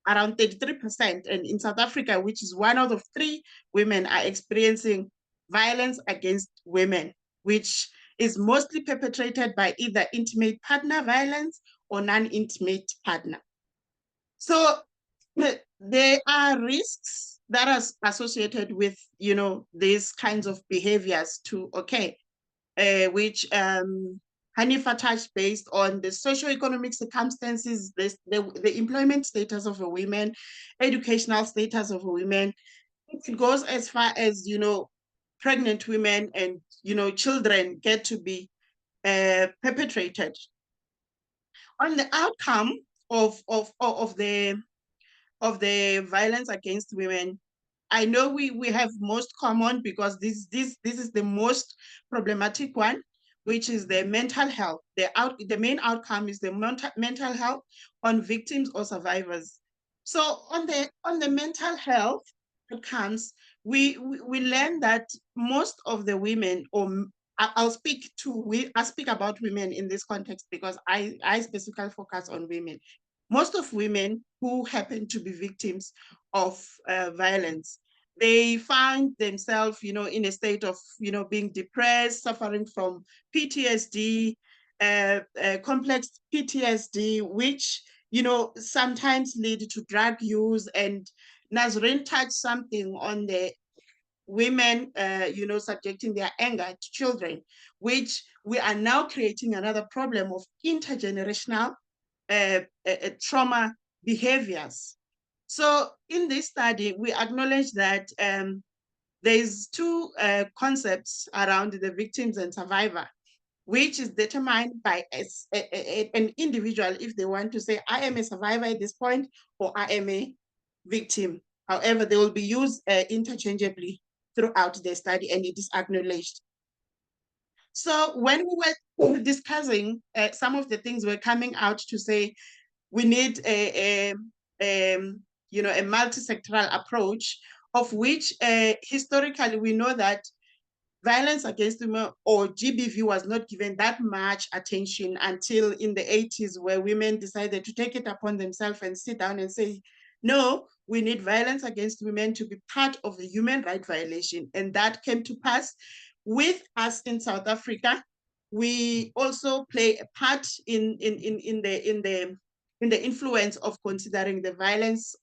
around 33%. And in South Africa, which is 1 out of 3 women are experiencing violence against women, which is mostly perpetrated by either intimate partner violence or non-intimate partner. So there are risks that are associated with, you know, these kinds of behaviors to, okay, which Hanifa touched based on the socioeconomic circumstances, the employment status of a woman, educational status of a woman. It goes as far as, pregnant women and, children get to be perpetrated. On the outcome of the violence against women, I know we have most common, because this is the most problematic one, which is the mental health. The main outcome is the mental health on victims or survivors. So on the mental health outcomes, we learn that most of the women, or I'll speak about women in this context, because I specifically focus on women. Most of women who happen to be victims of violence, they find themselves, in a state of, being depressed, suffering from PTSD, complex PTSD, which, sometimes lead to drug use. And Nazreen touched something on the women, subjecting their anger to children, which we are now creating another problem of intergenerational trauma behaviors. So in this study, we acknowledge that there's two concepts around the victims and survivor, which is determined by an individual if they want to say, I am a survivor at this point, or I am a victim. However, they will be used interchangeably throughout the study, and it is acknowledged. So when we were discussing some of the things were coming out to say, we need a multi-sectoral approach, of which historically we know that violence against women, or GBV, was not given that much attention until in the 80s, where women decided to take it upon themselves and sit down and say, no, we need violence against women to be part of the human rights violation. And that came to pass with us in South Africa. We also play a part in the influence of considering the violence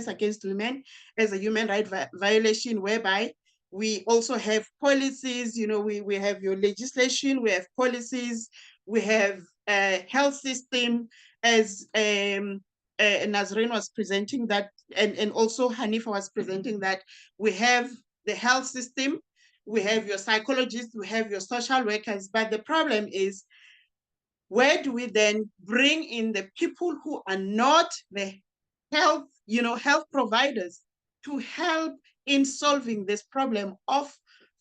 against women as a human rights violation, whereby we also have policies. We have your legislation, we have policies, we have a health system, as Nazreen was presenting that, and also Hanifa was presenting that. We have the health system, we have your psychologists, we have your social workers. But the problem is, where do we then bring in the people who are not the health providers to help in solving this problem of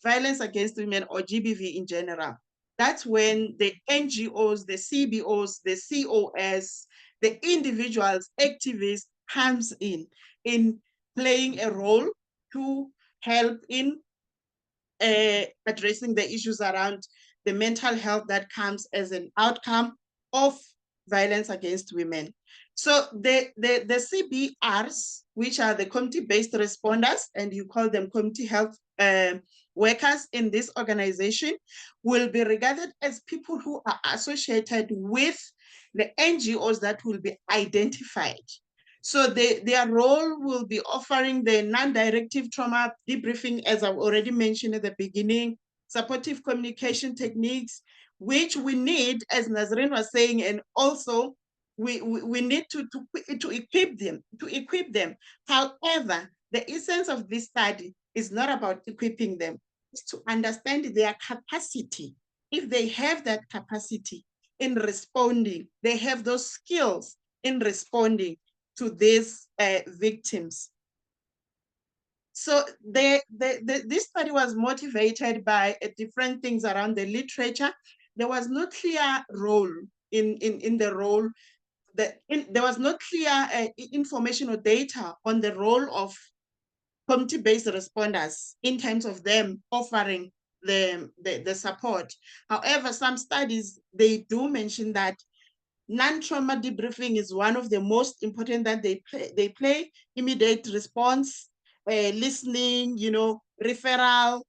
violence against women, or GBV in general? That's when the NGOs, the CBOs, the COS, the individuals, activists comes in playing a role to help in addressing the issues around the mental health that comes as an outcome of violence against women. So the CBRs, which are the community-based responders, and you call them community health workers in this organization, will be regarded as people who are associated with the NGOs that will be identified. So their role will be offering the non-directive trauma debriefing, as I've already mentioned at the beginning, supportive communication techniques, which we need, as Nazreen was saying, and also we need to equip them. However, the essence of this study is not about equipping them. It's to understand their capacity. If they have that capacity in responding, they have those skills in responding to these victims. So this study was motivated by different things around the literature. There was no clear role in the role, there was no clear information or data on the role of community-based responders in terms of them offering the support. However, some studies, they do mention that non-trauma debriefing is one of the most important, that they play immediate response, listening, referral,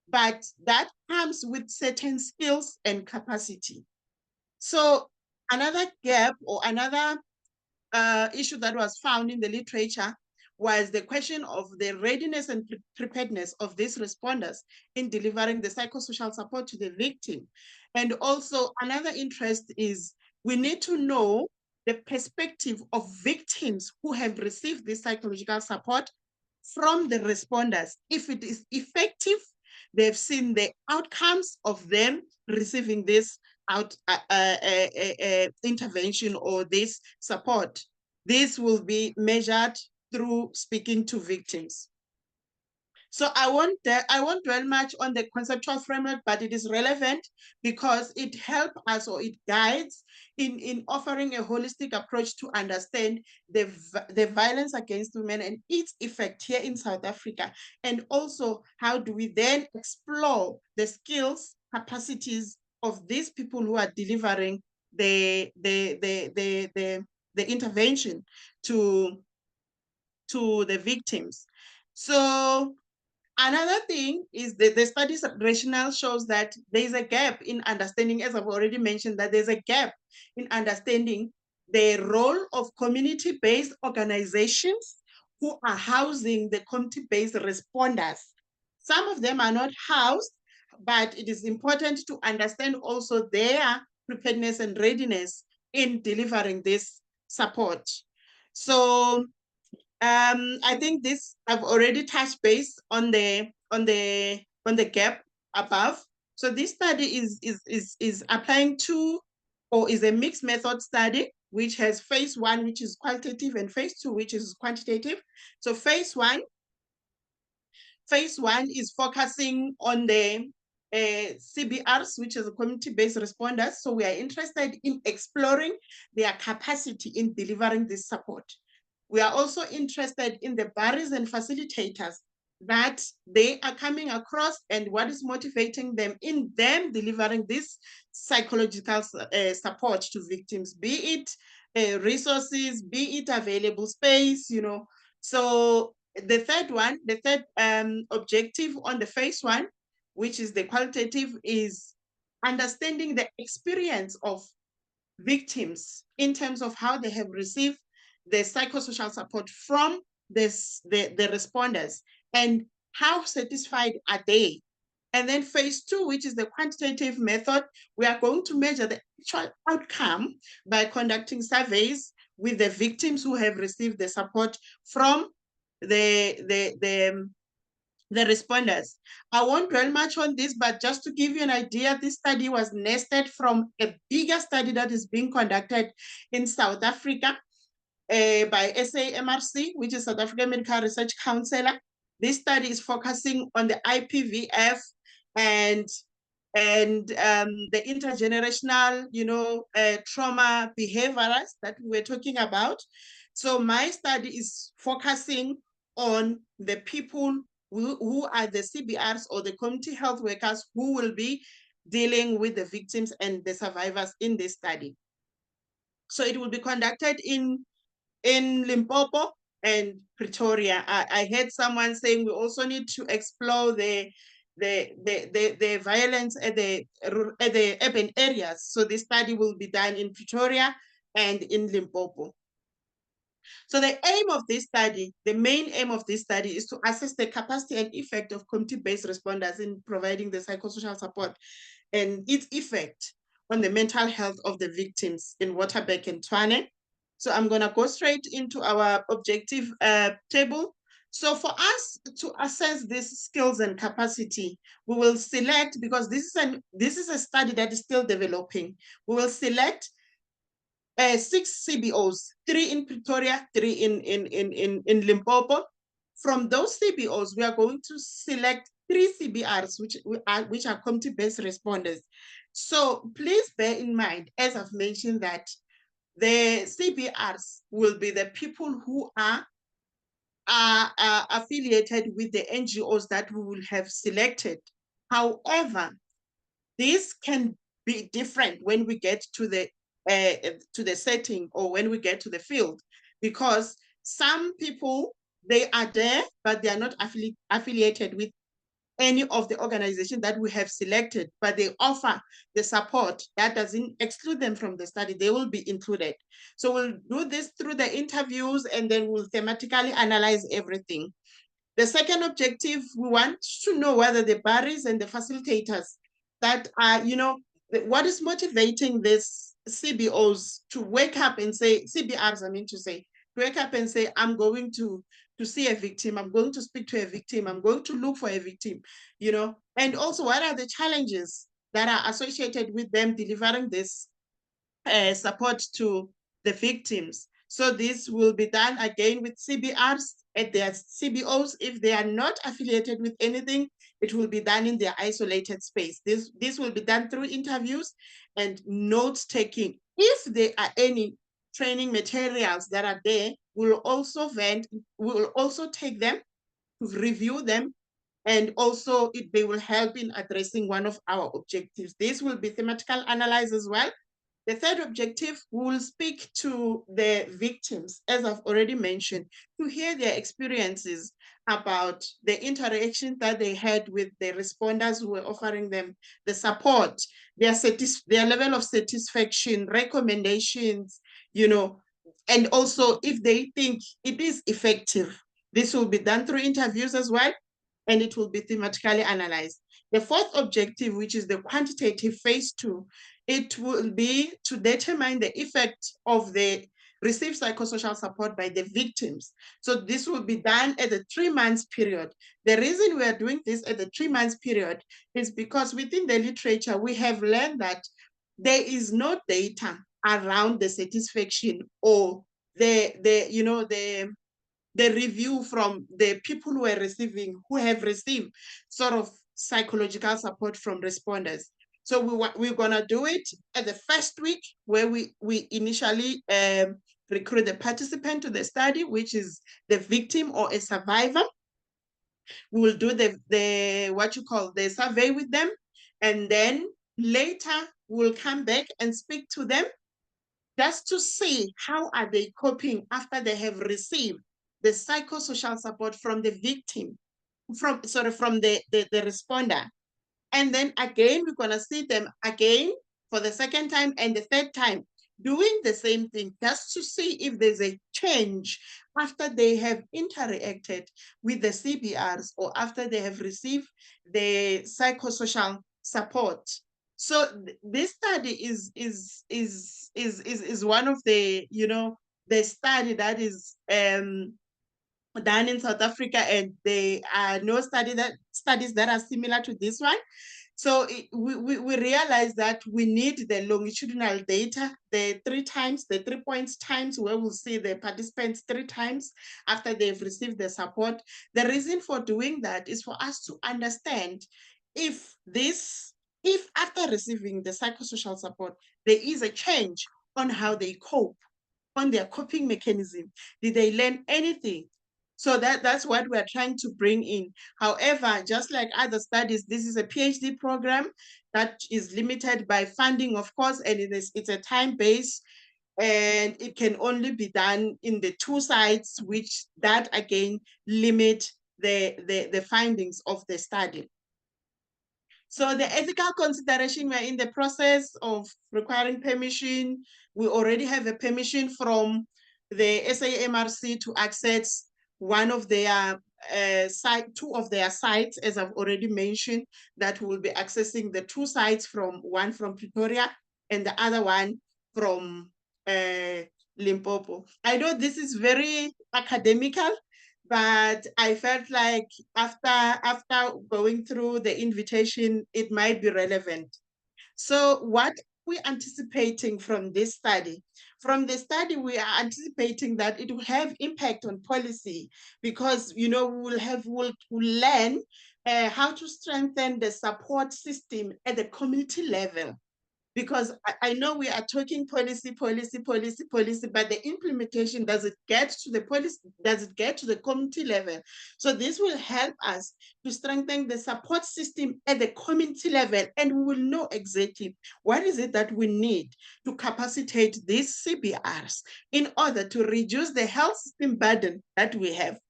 but that comes with certain skills and capacity. So another gap, or another issue that was found in the literature, was the question of the readiness and preparedness of these responders in delivering the psychosocial support to the victim. And also another interest is we need to know the perspective of victims who have received this psychological support from the responders. If it is effective, they've seen the outcomes of them receiving this intervention or this support. This will be measured through speaking to victims. So I won't dwell much on the conceptual framework, but it is relevant because it helps us, or it guides in offering a holistic approach to understand the violence against women and its effect here in South Africa. And also, how do we then explore the skills, capacities of these people who are delivering the intervention to the victims. So another thing is that the study's rationale shows that there is a gap in understanding, as I've already mentioned, that there's a gap in understanding the role of community-based organizations who are housing the community-based responders. Some of them are not housed, but it is important to understand also their preparedness and readiness in delivering this support. So I think this I've already touched base on the gap above. So this study is applying to, or is a mixed method study, which has phase 1, which is qualitative, and phase 2, which is quantitative. So phase one is focusing on the CBRs, which is community-based responders. So we are interested in exploring their capacity in delivering this support. We are also interested in the barriers and facilitators that they are coming across and what is motivating them in them delivering this psychological support to victims, be it resources, be it available space, you know. So the third objective on the phase 1, which is the qualitative, is understanding the experience of victims in terms of how they have received the psychosocial support from the responders and how satisfied are they. And then phase 2, which is the quantitative method, we are going to measure the actual outcome by conducting surveys with the victims who have received the support from the responders. I won't dwell much on this, but just to give you an idea, this study was nested from a bigger study that is being conducted in South Africa by SAMRC, which is South African Medical Research Council. This study is focusing on the IPVF and the intergenerational, trauma behaviors that we were talking about. So my study is focusing on the people who are the CBRs or the community health workers who will be dealing with the victims and the survivors in this study. So it will be conducted in Limpopo and Pretoria. I heard someone saying we also need to explore the violence at the urban areas. So this study will be done in Pretoria and in Limpopo. So the aim of this study, the main aim of this study, is to assess the capacity and effect of community-based responders in providing the psychosocial support and its effect on the mental health of the victims in Waterberg and Tshwane. So I'm going to go straight into our objective table. So for us to assess these skills and capacity, we will select, because this is a study that is still developing, we will select 6 CBOs, 3 in Pretoria, 3 in Limpopo. From those CBOs, we are going to select 3 CBRs, which are community-based responders. So please bear in mind, as I've mentioned, that the CBRs will be the people who are affiliated with the NGOs that we will have selected. However, this can be different when we get to the setting or when we get to the field, because some people, they are there, but they are not affiliated with any of the organizations that we have selected, but they offer the support that doesn't exclude them from the study, they will be included. So we'll do this through the interviews, and then we'll thematically analyze everything. The second objective, we want to know whether the barriers and the facilitators that are, what is motivating these CBOs to wake up and say, CBRs, I mean to say, to wake up and say, I'm going to see a victim, I'm going to speak to a victim, I'm going to look for a victim, and also what are the challenges that are associated with them delivering this support to the victims. So this will be done again with CBRs at their CBOs. If they are not affiliated with anything, it will be done in their isolated space. This will be done through interviews and notes taking. If there are any training materials that are there, we'll also take them, review them, and also they will help in addressing one of our objectives. This will be thematical analysis as well. The third objective, we will speak to the victims, as I've already mentioned, to hear their experiences about the interaction that they had with the responders who were offering them the support, their level of satisfaction, recommendations, and also if they think it is effective. This will be done through interviews as well, and it will be thematically analyzed. The fourth objective, which is the quantitative phase 2, it will be to determine the effect of the received psychosocial support by the victims. So this will be done at the 3 months period. The reason we are doing this at the 3 months period is because within the literature, we have learned that there is no data around the satisfaction or the review from the people who have received sort of psychological support from responders. So we're gonna do it at the first week where we initially recruit the participant to the study, which is the victim or a survivor. We will do the survey with them, and then later we'll come back and speak to them just to see how are they coping after they have received the psychosocial support from the victim, from the responder. And then again, we're gonna see them again for the second time and the third time, doing the same thing, just to see if there's a change after they have interacted with the CBRs or after they have received the psychosocial support. So this study is one of the, the study that is done in South Africa, and there are no studies that are similar to this one. So we realize that we need the longitudinal data, the 3 points times, where we'll see the participants 3 times after they've received the support. The reason for doing that is for us to understand if after receiving the psychosocial support, there is a change on how they cope, on their coping mechanism. Did they learn anything? So that's what we're trying to bring in. However, just like other studies, this is a PhD program that is limited by funding, of course, and it's a time-based, and it can only be done in the 2 sites, which that again limit the findings of the study. So the ethical consideration, we're in the process of requiring permission. We already have a permission from the SAMRC to access one of their 2 of their sites, as I've already mentioned, that will be accessing the 2 sites, one from Pretoria and the other one from Limpopo. I know this is very academical, but I felt like after going through the invitation, it might be relevant. So what we're anticipating from this study? From the study, we are anticipating that it will have impact on policy, because we'll learn how to strengthen the support system at the community level. Because I know we are talking policy, but the implementation, does it get to the policy? Does it get to the community level? So this will help us to strengthen the support system at the community level, and we will know exactly what is it that we need to capacitate these CBRs in order to reduce the health system burden that we have.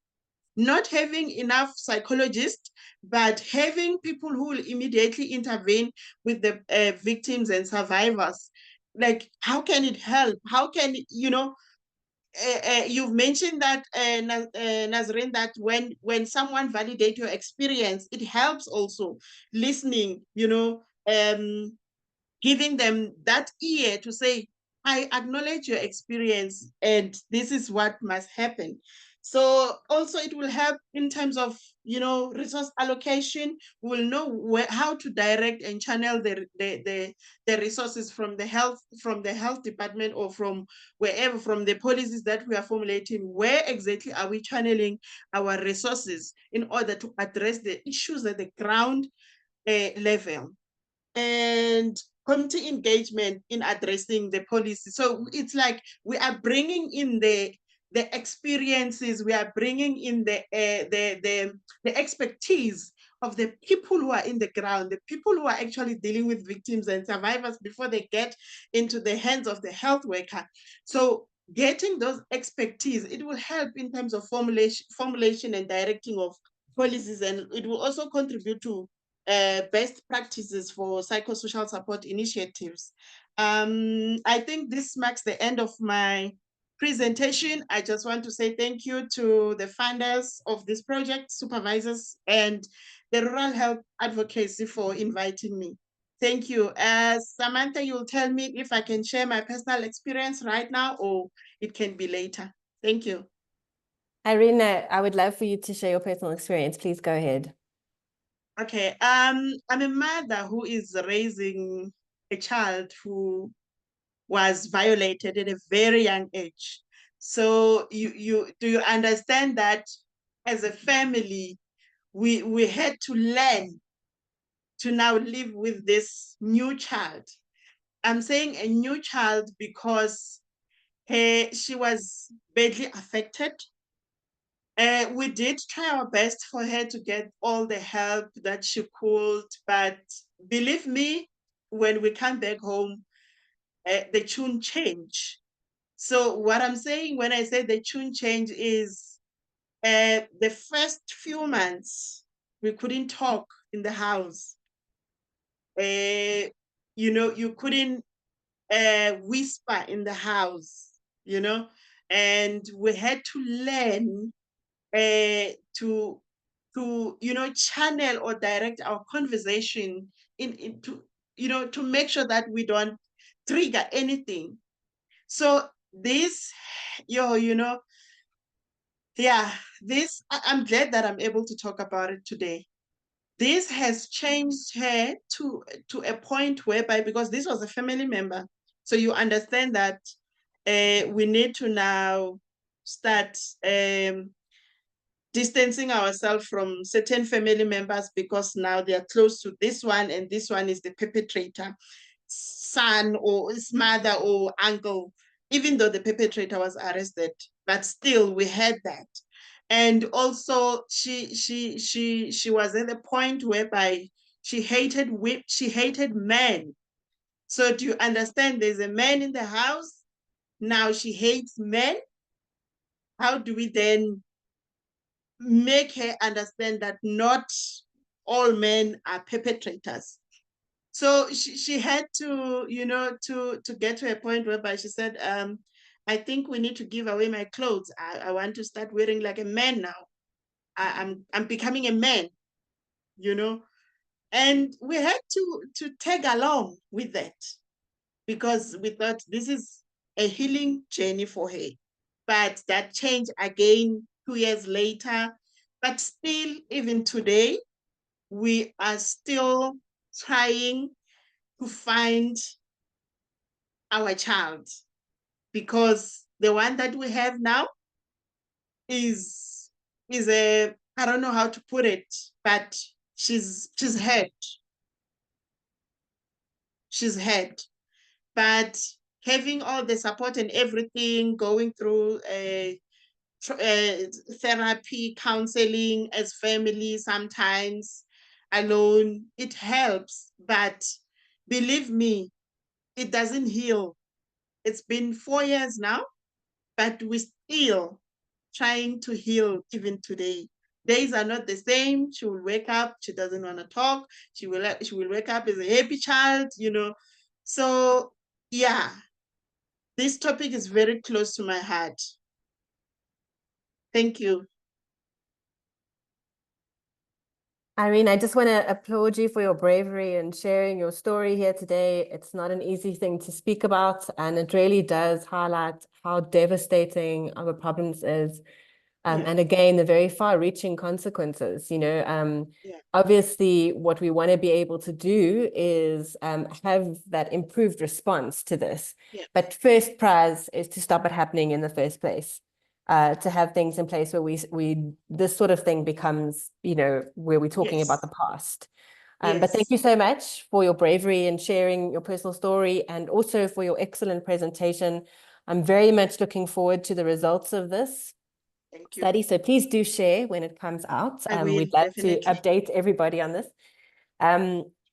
not having enough psychologists, but having people who will immediately intervene with the victims and survivors. Like, how can it help? How can, you've mentioned that, Nazreen, that when someone validates your experience, it helps also listening, giving them that ear to say, I acknowledge your experience and this is what must happen. So also it will help in terms of, resource allocation. We'll know how to direct and channel the resources from the health department, or from wherever, from the policies that we are formulating. Where exactly are we channeling our resources in order to address the issues at the ground level? And community engagement in addressing the policy. So it's like we are bringing in the experiences, we are bringing in the expertise of the people who are in the ground, the people who are actually dealing with victims and survivors before they get into the hands of the health worker. So getting those expertise, it will help in terms of formulation and directing of policies, and it will also contribute to best practices for psychosocial support initiatives. I think this marks the end of my presentation. I just want to say thank you to the funders of this project, supervisors, and the Rural Health Advocacy for inviting me. Thank you. Samantha, you'll tell me if I can share my personal experience right now, or it can be later. Thank you. Irina, I would love for you to share your personal experience. Please go ahead. Okay, I'm a mother who is raising a child who was violated at a very young age. So do you understand that as a family, we had to learn to now live with this new child. I'm saying a new child because she was badly affected. We did try our best for her to get all the help that she could, but believe me, when we come back home, the tune changed. So what I'm saying when I say the tune change is the first few months, we couldn't talk in the house. You couldn't whisper in the house, and we had to learn to channel or direct our conversation into, to make sure that we don't trigger anything. So this, I'm glad that I'm able to talk about it today. This has changed her to a point whereby, because this was a family member, so you understand that we need to now start distancing ourselves from certain family members, because now they are close to this one, and this one is the perpetrator, son or his mother or uncle, even though the perpetrator was arrested, but still we had that. And also she was at the point whereby she hated men. So do you understand? There's a man in the house, now she hates men. How do we then make her understand that not all men are perpetrators? So she had to, to get to a point whereby she said, I think we need to give away my clothes. I want to start wearing like a man now. I'm becoming a man, and we had to tag along with that, because we thought this is a healing journey for her. But that changed again 2 years later. But still, even today, we are still trying to find our child, because the one that we have now is a, I don't know how to put it, but she's hurt. She's hurt. But having all the support and everything, going through therapy, counseling as family, sometimes alone, it helps. But believe me, it doesn't heal. It's been 4 years now, but we still trying to heal even today. Days are not the same. She will wake up, she doesn't want to talk. She will wake up as a happy child, So yeah, this topic is very close to my heart. Thank you. Irene, I just want to applaud you for your bravery and sharing your story here today. It's not an easy thing to speak about, and it really does highlight how devastating our problems is. And again, the very far-reaching consequences, Obviously, what we want to be able to do is have that improved response to this. Yeah. But first prize is to stop it happening in the first place. To have things in place where this sort of thing becomes, where we're talking about the past. But thank you so much for your bravery and sharing your personal story, and also for your excellent presentation. I'm very much looking forward to the results of this study. So please do share when it comes out. We'd love to update everybody on this.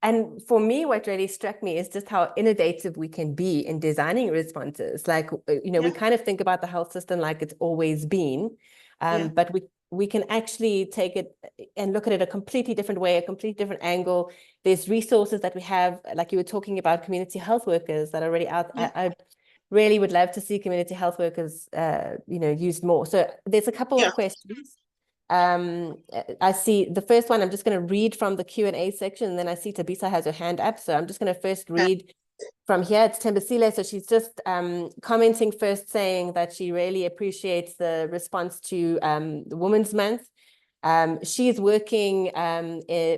And for me, what really struck me is just how innovative we can be in designing responses. Like, we kind of think about the health system like it's always been, but we can actually take it and look at it a completely different way, a completely different angle. There's resources that we have, like you were talking about, community health workers that are already out. I really would love to see community health workers, used more. So there's a couple of questions. I see the first one. I'm just going to read from the Q&A section, and then I see Thabisa has her hand up. So I'm just going to first read from here. It's Tembisile. So she's just commenting first, saying that she really appreciates the response to the Women's Month. She's working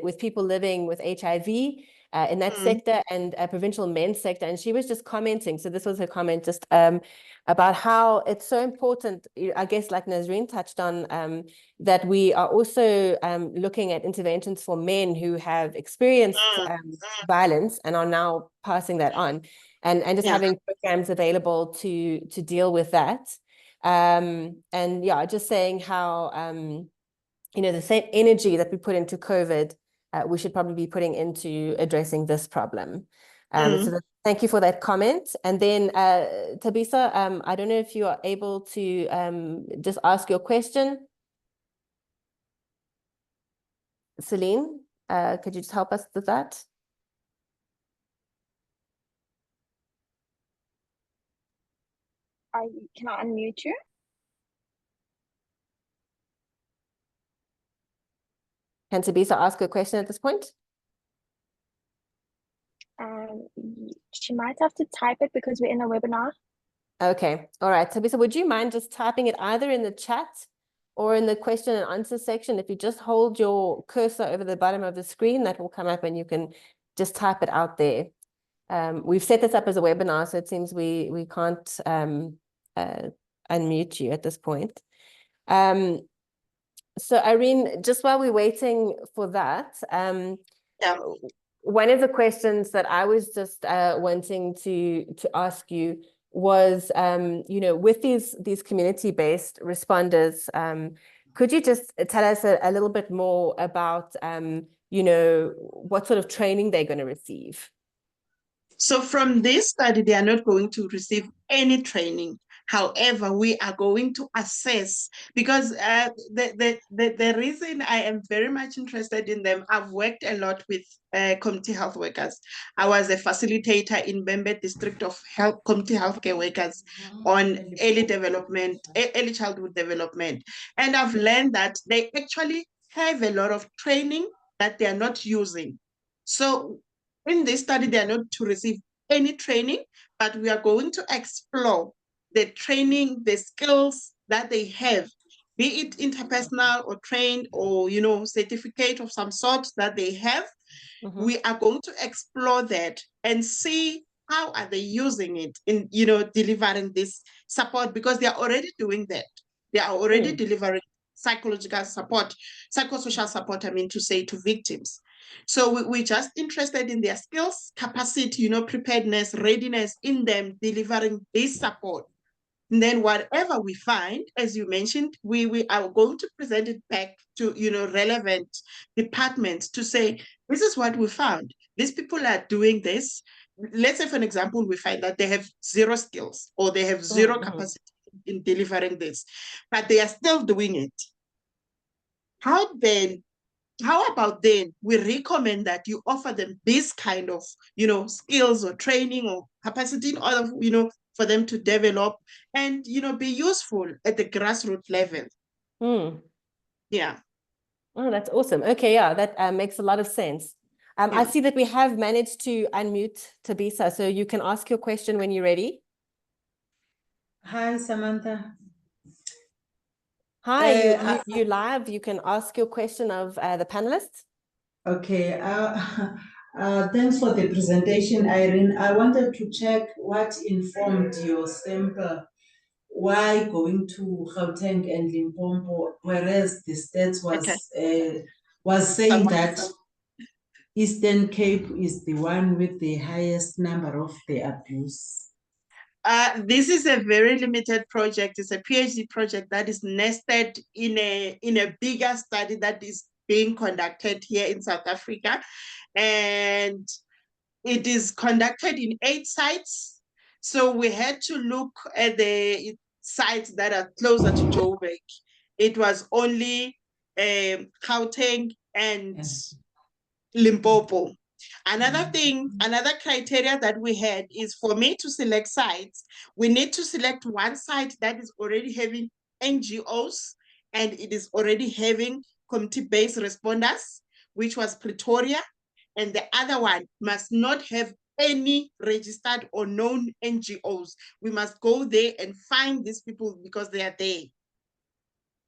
with people living with HIV in that sector, and a provincial men's sector. And she was just commenting, so this was her comment, just about how it's so important, I guess, like Nazreen touched on, that we are also looking at interventions for men who have experienced violence and are now passing that on, and just having programs available to deal with that. And just saying how the same energy that we put into COVID, we should probably be putting into addressing this problem. So thank you for that comment. And then Thabisa, I don't know if you are able to just ask your question. Celine, could you just help us with that? Can I unmute you? Can Thabisa ask a question at this point? She might have to type it because we're in a webinar. Okay, all right. Thabisa, would you mind just typing it either in the chat or in the question and answer section? If you just hold your cursor over the bottom of the screen, that will come up and you can just type it out there. We've set this up as a webinar, so it seems we can't unmute you at this point. So Irene, just while we're waiting for that, one of the questions that I was just wanting to ask you was, with these community-based responders, could you just tell us a little bit more about, what sort of training they're going to receive? So from this study, they are not going to receive any training. However, we are going to assess, because the reason I am very much interested in them, I've worked a lot with community health workers. I was a facilitator in Bembe District of Community Healthcare Workers on early childhood development. And I've learned that they actually have a lot of training that they are not using. So in this study, they are not to receive any training, but we are going to explore the training, the skills that they have, be it interpersonal or trained or, certificate of some sort that they have. We are going to explore that and see how are they using it in, delivering this support, because they are already doing that. They are already delivering psychological support, psychosocial support, to victims. So we're just interested in their skills, capacity, preparedness, readiness in them delivering this support. And then whatever we find, as you mentioned, we are going to present it back to, relevant departments to say, this is what we found. These people are doing this. Let's say, for example, we find that they have zero skills or they have zero capacity in delivering this, but they are still doing it. How about then we recommend that you offer them this kind of, skills or training or capacity in order, for them to develop and, be useful at the grassroots level. Yeah. Oh, that's awesome. Okay, yeah, that makes a lot of sense. I see that we have managed to unmute Tabisa, so you can ask your question when you're ready. Hi, Samantha. Hi, you live. You can ask your question of the panelists. Okay. Thanks for the presentation, Irene. I wanted to check what informed your sample. Why going to Gauteng and Limpopo, whereas the stats was saying that Eastern Cape is the one with the highest number of the abuse. This is a very limited project. It's a PhD project that is nested in a bigger study that is being conducted here in South Africa. And it is conducted in 8 sites. So we had to look at the sites that are closer to Joburg. It was only Gauteng and Limpopo. Another criteria that we had is for me to select sites, we need to select one site that is already having NGOs and it is already having community-based responders, which was Pretoria, and the other one must not have any registered or known NGOs. We must go there and find these people because they are there.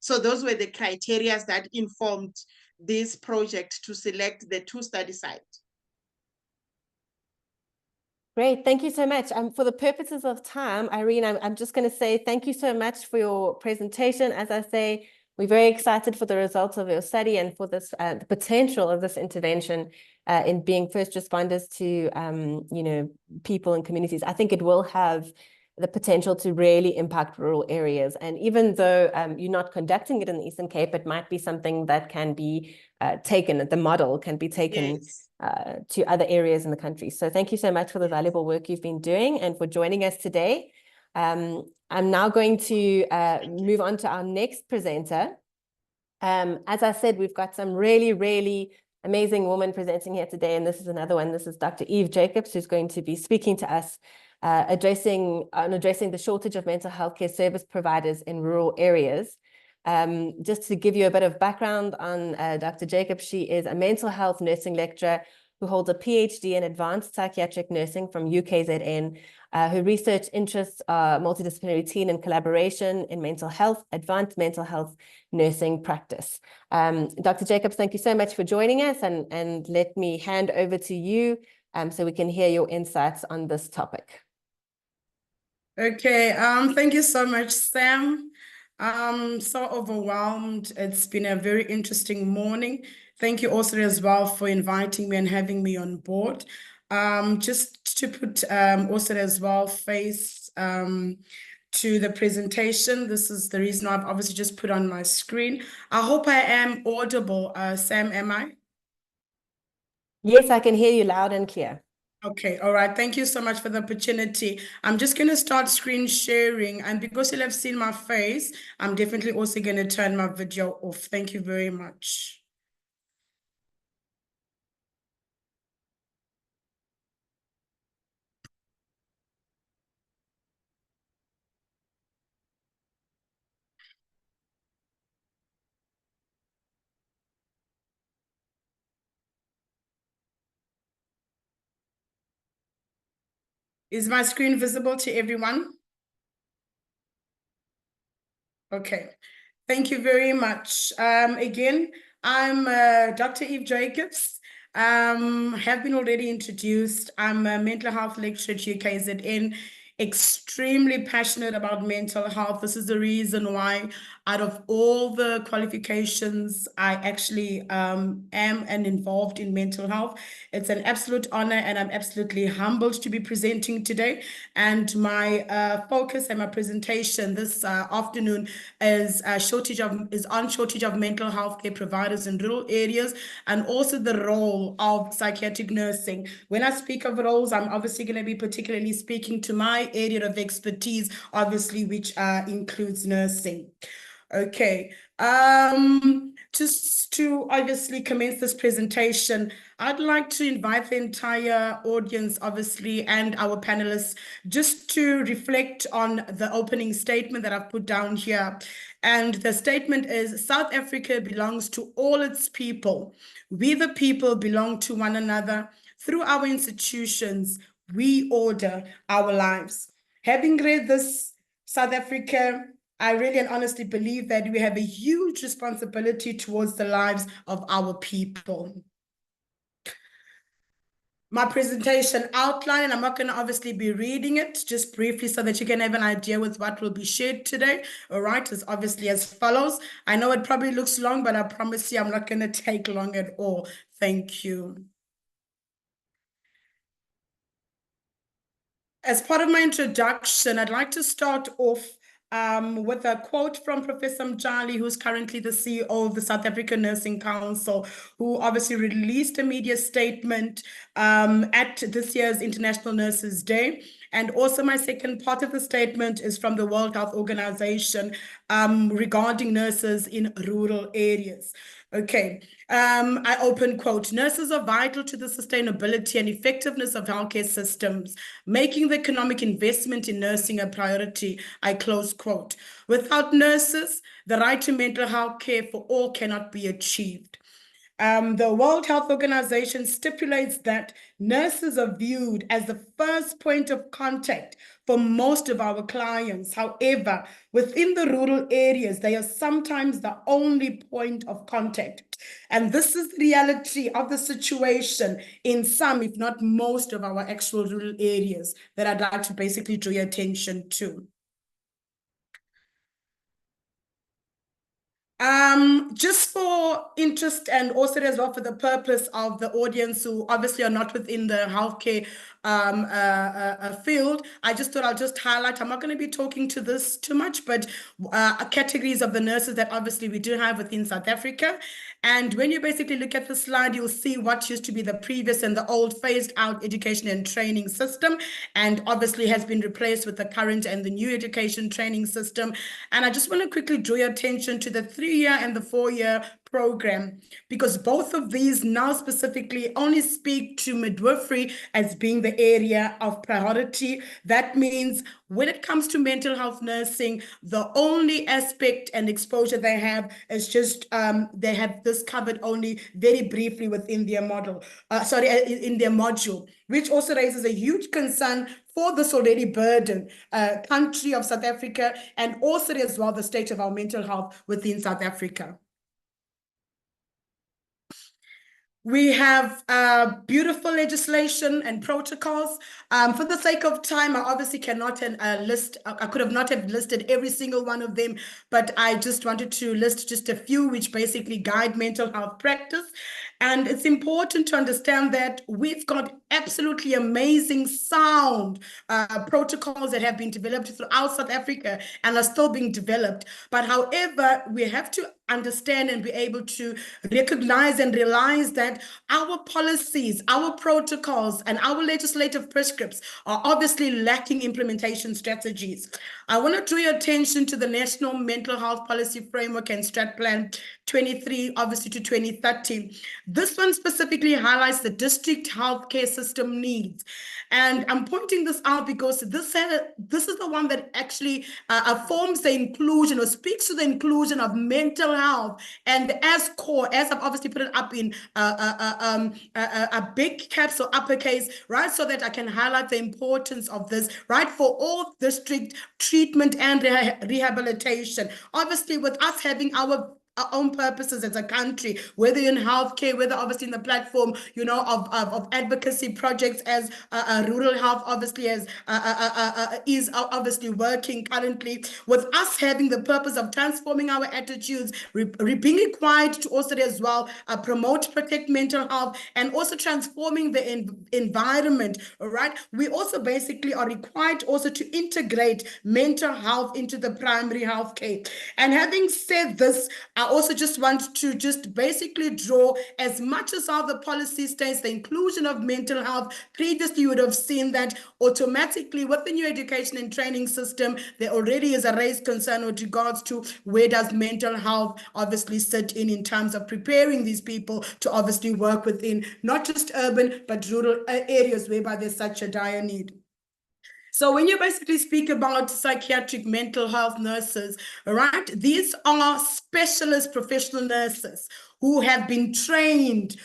So those were the criteria that informed this project to select the 2 study sites. Great, thank you so much. For the purposes of time, Irene, I'm just going to say thank you so much for your presentation. As I say, we're very excited for the results of your study and for this the potential of this intervention in being first responders to people and communities. I think it will have the potential to really impact rural areas. And even though you're not conducting it in the Eastern Cape, it might be something that can be taken, the model can be taken to other areas in the country. So thank you so much for the valuable work you've been doing and for joining us today. I'm now going to move on to our next presenter. As I said, we've got some really, really amazing women presenting here today, and this is another one. This is Dr. Eve Jacobs, who's going to be speaking to us addressing the shortage of mental health care service providers in rural areas. Just to give you a bit of background on Dr. Jacobs, she is a mental health nursing lecturer who holds a PhD in advanced psychiatric nursing from UKZN. Her research interests are multidisciplinary team and collaboration in mental health, advanced mental health nursing practice. Dr. Jacobs, thank you so much for joining us, and let me hand over to you so we can hear your insights on this topic. Okay, thank you so much, Sam. I'm so overwhelmed. It's been a very interesting morning. Thank you also as well for inviting me and having me on board. Just to put also as well face to the presentation. This is the reason I've obviously just put on my screen. I hope I am audible. Sam, am I? Yes, I can hear you loud and clear. Okay, all right. Thank you so much for the opportunity. I'm just going to start screen sharing, and because you'll have seen my face, I'm definitely also going to turn my video off. Thank you very much. Is my screen visible to everyone? Okay, thank you very much. Again, I'm Dr. Eve Jacobs. Have been already introduced. I'm a mental health lecturer at UKZN, extremely passionate about mental health. This is the reason why out of all the qualifications, I actually am and involved in mental health. It's an absolute honor, and I'm absolutely humbled to be presenting today. And my focus and my presentation this afternoon is shortage of mental health care providers in rural areas, and also the role of psychiatric nursing. When I speak of roles, I'm obviously going to be particularly speaking to my my area of expertise, obviously, which includes nursing. Okay, just to obviously commence this presentation, I'd like to invite the entire audience, obviously, and our panelists just to reflect on the opening statement that I've put down here. And the statement is, South Africa belongs to all its people. We, the people, belong to one another. Through our institutions, we order our lives. Having read this, South Africa, I really and honestly believe that we have a huge responsibility towards the lives of our people. My presentation outline, and I'm not going to obviously be reading it, just briefly so that you can have an idea with what will be shared today. All right, is obviously as follows. I know it probably looks long, but I promise you I'm not going to take long at all. Thank you. As part of my introduction, I'd like to start off with a quote from Professor Mjali, who's currently the CEO of the South African Nursing Council, who obviously released a media statement at this year's International Nurses Day. And also my second part of the statement is from the World Health Organization regarding nurses in rural areas. Okay, I open quote, nurses are vital to the sustainability and effectiveness of healthcare systems, making the economic investment in nursing a priority, I close quote. Without nurses, the right to mental health care for all cannot be achieved. The World Health Organization stipulates that nurses are viewed as the first point of contact for most of our clients. However, within the rural areas, they are sometimes the only point of contact. And this is the reality of the situation in some, if not most, of our actual rural areas that I'd like to basically draw your attention to. Just for interest and also as well for the purpose of the audience who obviously are not within the healthcare field, I just thought I'll just highlight, I'm not going to be talking to this too much, but categories of the nurses that obviously we do have within South Africa. And when you basically look at the slide, you'll see what used to be the previous and the old phased out education and training system, and obviously has been replaced with the current and the new education training system. And I just want to quickly draw your attention to the 3-year and the 4-year program, because both of these now specifically only speak to midwifery as being the area of priority. That means when it comes to mental health nursing, the only aspect and exposure they have is just they have this covered only very briefly within their model, in their module, which also raises a huge concern for this already burdened country of South Africa, and also as well the state of our mental health within South Africa. We have beautiful legislation and protocols. For the sake of time, I obviously cannot list, I could have not have listed every single one of them, but I just wanted to list just a few which basically guide mental health practice. And it's important to understand that we've got absolutely amazing sound protocols that have been developed throughout South Africa and are still being developed. But however, we have to understand and be able to recognize and realize that our policies, our protocols, and our legislative prescripts are obviously lacking implementation strategies. I want to draw your attention to the National Mental Health Policy Framework and Strat Plan 23, obviously to 2030. This one specifically highlights the district healthcare system needs. And I'm pointing this out because this is the one that actually forms the inclusion or speaks to the inclusion of mental health, and as core, as I've obviously put it up in a big caps or uppercase, right, so that I can highlight the importance of this, right, for all district treatment and rehabilitation. Obviously, with us having our own purposes as a country, whether in healthcare, whether obviously in the platform, you know, of advocacy projects as rural health, obviously as is obviously working currently, with us having the purpose of transforming our attitudes, being required to also as well promote, protect mental health, and also transforming the environment, all right? We also basically are required also to integrate mental health into the primary health care. And having said this, I also just want to just basically draw, as much as how the policy states the inclusion of mental health. Previously, you would have seen that automatically with the new education and training system, there already is a raised concern with regards to where does mental health obviously sit in terms of preparing these people to obviously work within not just urban, but rural areas whereby there's such a dire need. So when you basically speak about psychiatric mental health nurses, right, these are specialist professional nurses who have been trained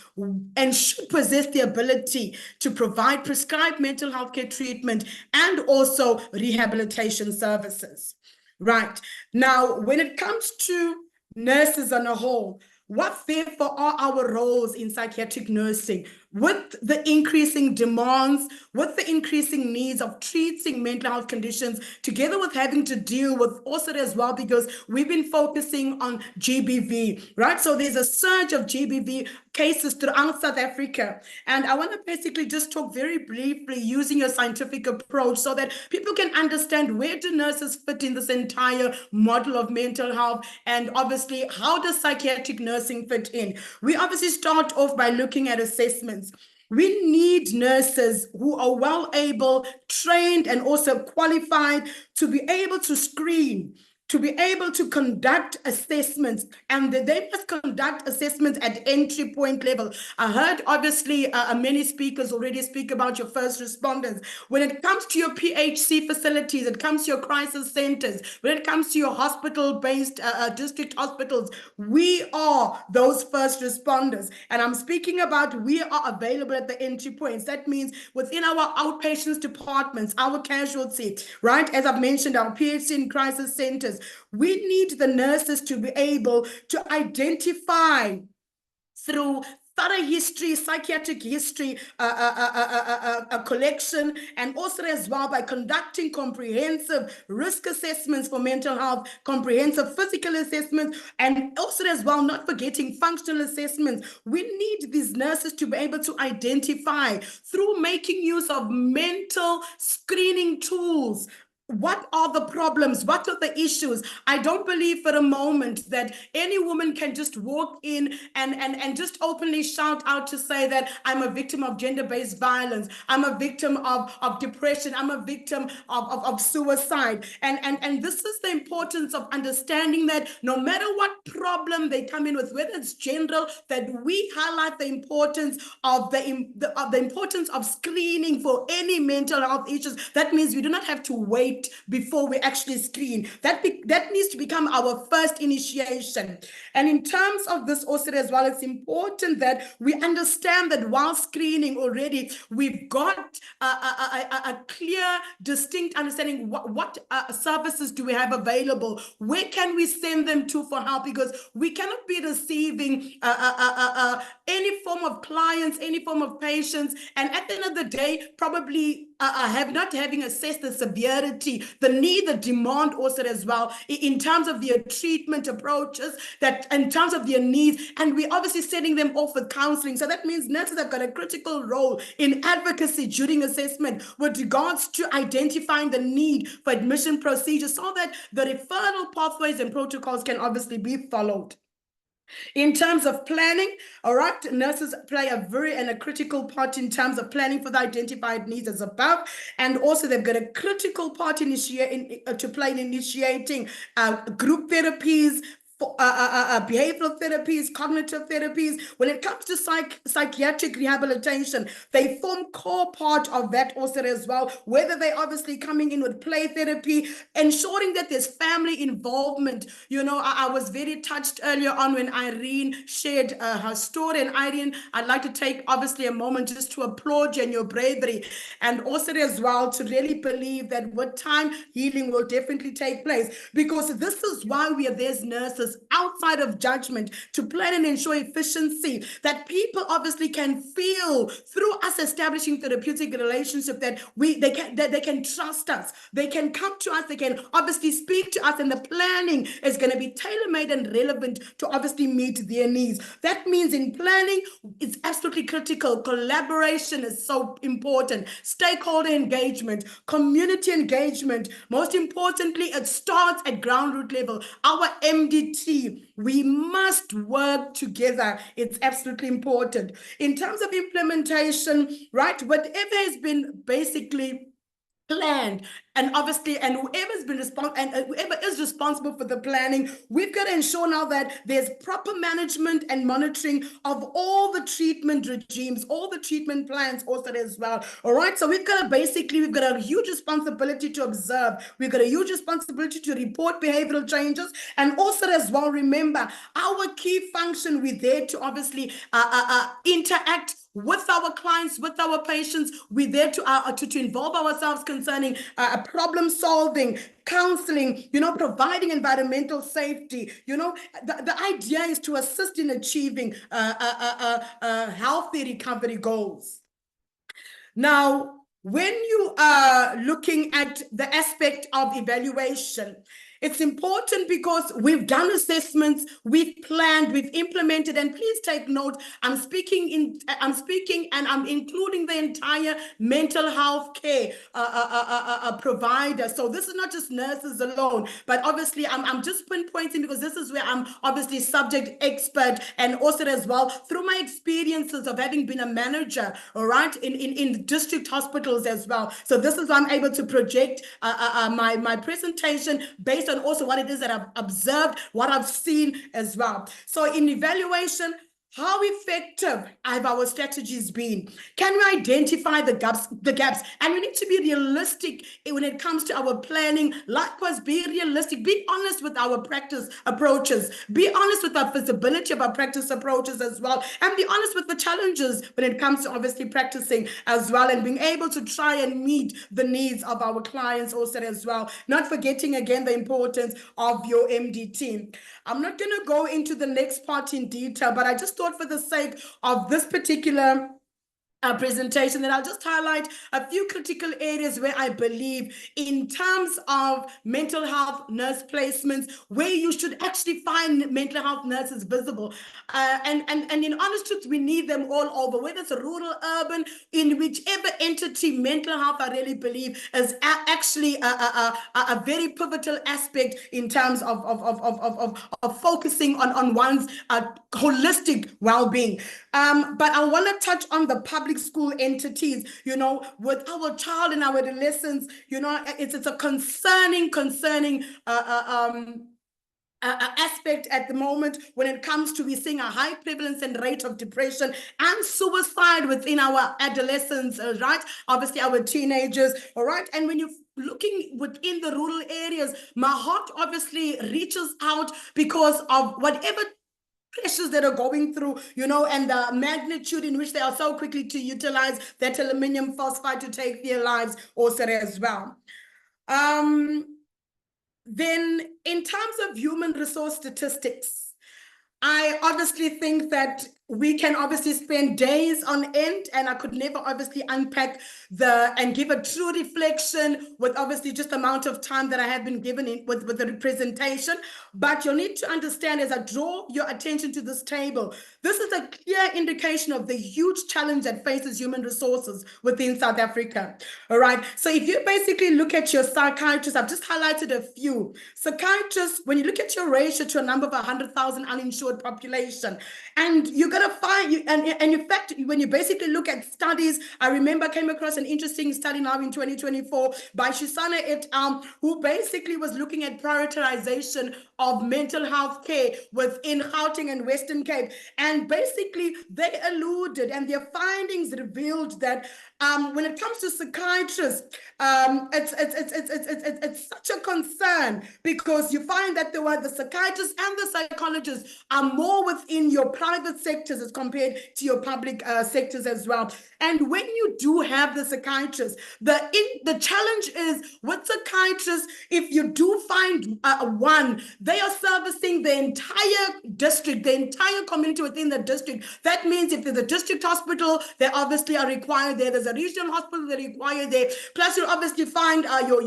and should possess the ability to provide prescribed mental health care treatment and also rehabilitation services. Right. Now, when it comes to nurses on a whole, what therefore are our roles in psychiatric nursing? With the increasing demands, with the increasing needs of treating mental health conditions, together with having to deal with also as well, because we've been focusing on GBV, right? So there's a surge of GBV cases throughout South Africa. And I want to basically just talk very briefly using a scientific approach so that people can understand where do nurses fit in this entire model of mental health, and obviously how does psychiatric nursing fit in. We obviously start off by looking at assessments. We need nurses who are well able, trained, and also qualified to be able to screen, to be able to conduct assessments, and they must conduct assessments at entry point level. I heard obviously many speakers already speak about your first responders. When it comes to your PHC facilities, it comes to your crisis centers, when it comes to your hospital-based district hospitals, we are those first responders. And I'm speaking about we are available at the entry points. That means within our outpatients departments, our casualty, right? As I've mentioned, our PHC and crisis centers, we need the nurses to be able to identify through thorough history, psychiatric history, a collection, and also as well by conducting comprehensive risk assessments for mental health, comprehensive physical assessments, and also as well not forgetting functional assessments. We need these nurses to be able to identify through making use of mental screening tools. What are the problems? What are the issues? I don't believe for a moment that any woman can just walk in and just openly shout out to say that I'm a victim of gender-based violence, I'm a victim of depression, I'm a victim of suicide. And this is the importance of understanding that no matter what problem they come in with, whether it's general, that we highlight the importance of the importance of screening for any mental health issues. That means we do not have to wait before we actually screen. That needs to become our first initiation. And in terms of this also as well, it's important that we understand that while screening already, we've got a clear, distinct understanding what services do we have available, where can we send them to for help, because we cannot be receiving any form of clients, any form of patients, and at the end of the day, probably not having assessed the severity, the need, the demand also as well, in terms of their treatment approaches, that in terms of their needs, and we're obviously setting them off with counseling. So that means nurses have got a critical role in advocacy during assessment with regards to identifying the need for admission procedures so that the referral pathways and protocols can obviously be followed. In terms of planning, all right, nurses play a critical part in terms of planning for the identified needs as above, and also they've got a critical part to play in initiating group therapies, behavioral therapies, cognitive therapies. When it comes to psychiatric rehabilitation, they form core part of that also as well, whether they're obviously coming in with play therapy, ensuring that there's family involvement. You know, I was very touched earlier on when Irene shared her story. And Irene, I'd like to take obviously a moment just to applaud you and your bravery, and also as well to really believe that with time, healing will definitely take place, because this is why we are there as nurses outside of judgment to plan and ensure efficiency, that people obviously can feel through us establishing therapeutic relationship that they can trust us, they can come to us, they can obviously speak to us, and the planning is going to be tailor-made and relevant to obviously meet their needs. That means in planning, it's absolutely critical. Collaboration is so important. Stakeholder engagement, community engagement. Most importantly, it starts at ground root level. Our MDT MDT, we must work together. It's absolutely important. In terms of implementation, right, whatever has been basically planned, and obviously, and whoever's been whoever is responsible for the planning, we've got to ensure now that there's proper management and monitoring of all the treatment regimes, all the treatment plans also as well. All right, so we've got a huge responsibility to observe. We've got a huge responsibility to report behavioral changes, and also as well, remember our key function, we're there to obviously interact with our clients, with our patients. We're there to involve ourselves concerning problem solving, counseling, providing environmental safety. The idea is to assist in achieving healthy recovery goals. Now, when you are looking at the aspect of evaluation, it's important because we've done assessments, we've planned, we've implemented, and please take note, I'm speaking and I'm including the entire mental health care provider. So this is not just nurses alone, but obviously I'm just pinpointing because this is where I'm obviously subject expert, and also as well through my experiences of having been a manager, all right, in district hospitals as well. So this is why I'm able to project my presentation based on also what it is that I've observed, what I've seen as well. So in evaluation, how effective have our strategies been? Can we identify the gaps? And we need to be realistic when it comes to our planning. Likewise, be realistic, be honest with our practice approaches, be honest with our feasibility of our practice approaches as well, and be honest with the challenges when it comes to obviously practicing as well, and being able to try and meet the needs of our clients also as well. Not forgetting again the importance of your MDT. I'm not going to go into the next part in detail, but I just thought for the sake of this particular presentation that I'll just highlight a few critical areas where I believe in terms of mental health nurse placements, where you should actually find mental health nurses visible. And in honest truth, we need them all over, whether it's rural, urban, in whichever entity, mental health, I really believe, is actually a very pivotal aspect in terms of focusing on one's holistic well-being. But I want to touch on the public school entities, with our child and our adolescents, it's a concerning aspect at the moment when it comes to, we're seeing a high prevalence and rate of depression and suicide within our adolescents, right? Obviously our teenagers, all right? And when you're looking within the rural areas, my heart obviously reaches out because of whatever pressures that are going through, and the magnitude in which they are so quickly to utilize that aluminum phosphide to take their lives also as well. Then in terms of human resource statistics, I obviously think that we can obviously spend days on end, and I could never obviously unpack and give a true reflection with obviously just the amount of time that I have been given with the presentation. But you'll need to understand, as I draw your attention to this table, this is a clear indication of the huge challenge that faces human resources within South Africa. All right. So if you basically look at your psychiatrists, I've just highlighted a few. Psychiatrists, when you look at your ratio to a number of 100,000 uninsured population, and you're going to find, and in fact, when you basically look at studies, I remember I came across an interesting study now in 2024 by Shisana et al., who basically was looking at prioritization of mental health care within Gauteng and Western Cape. And basically they alluded, and their findings revealed that when it comes to psychiatrists, it's such a concern, because you find that the psychiatrists and the psychologists are more within your private sectors as compared to your public sectors as well. And when you do have the psychiatrists, the challenge is with psychiatrists, if you do find one, they are servicing the entire district, the entire community within the district. That means if there's a district hospital, they obviously are required there. There's a regional hospital, they require there. Plus, you'll obviously find your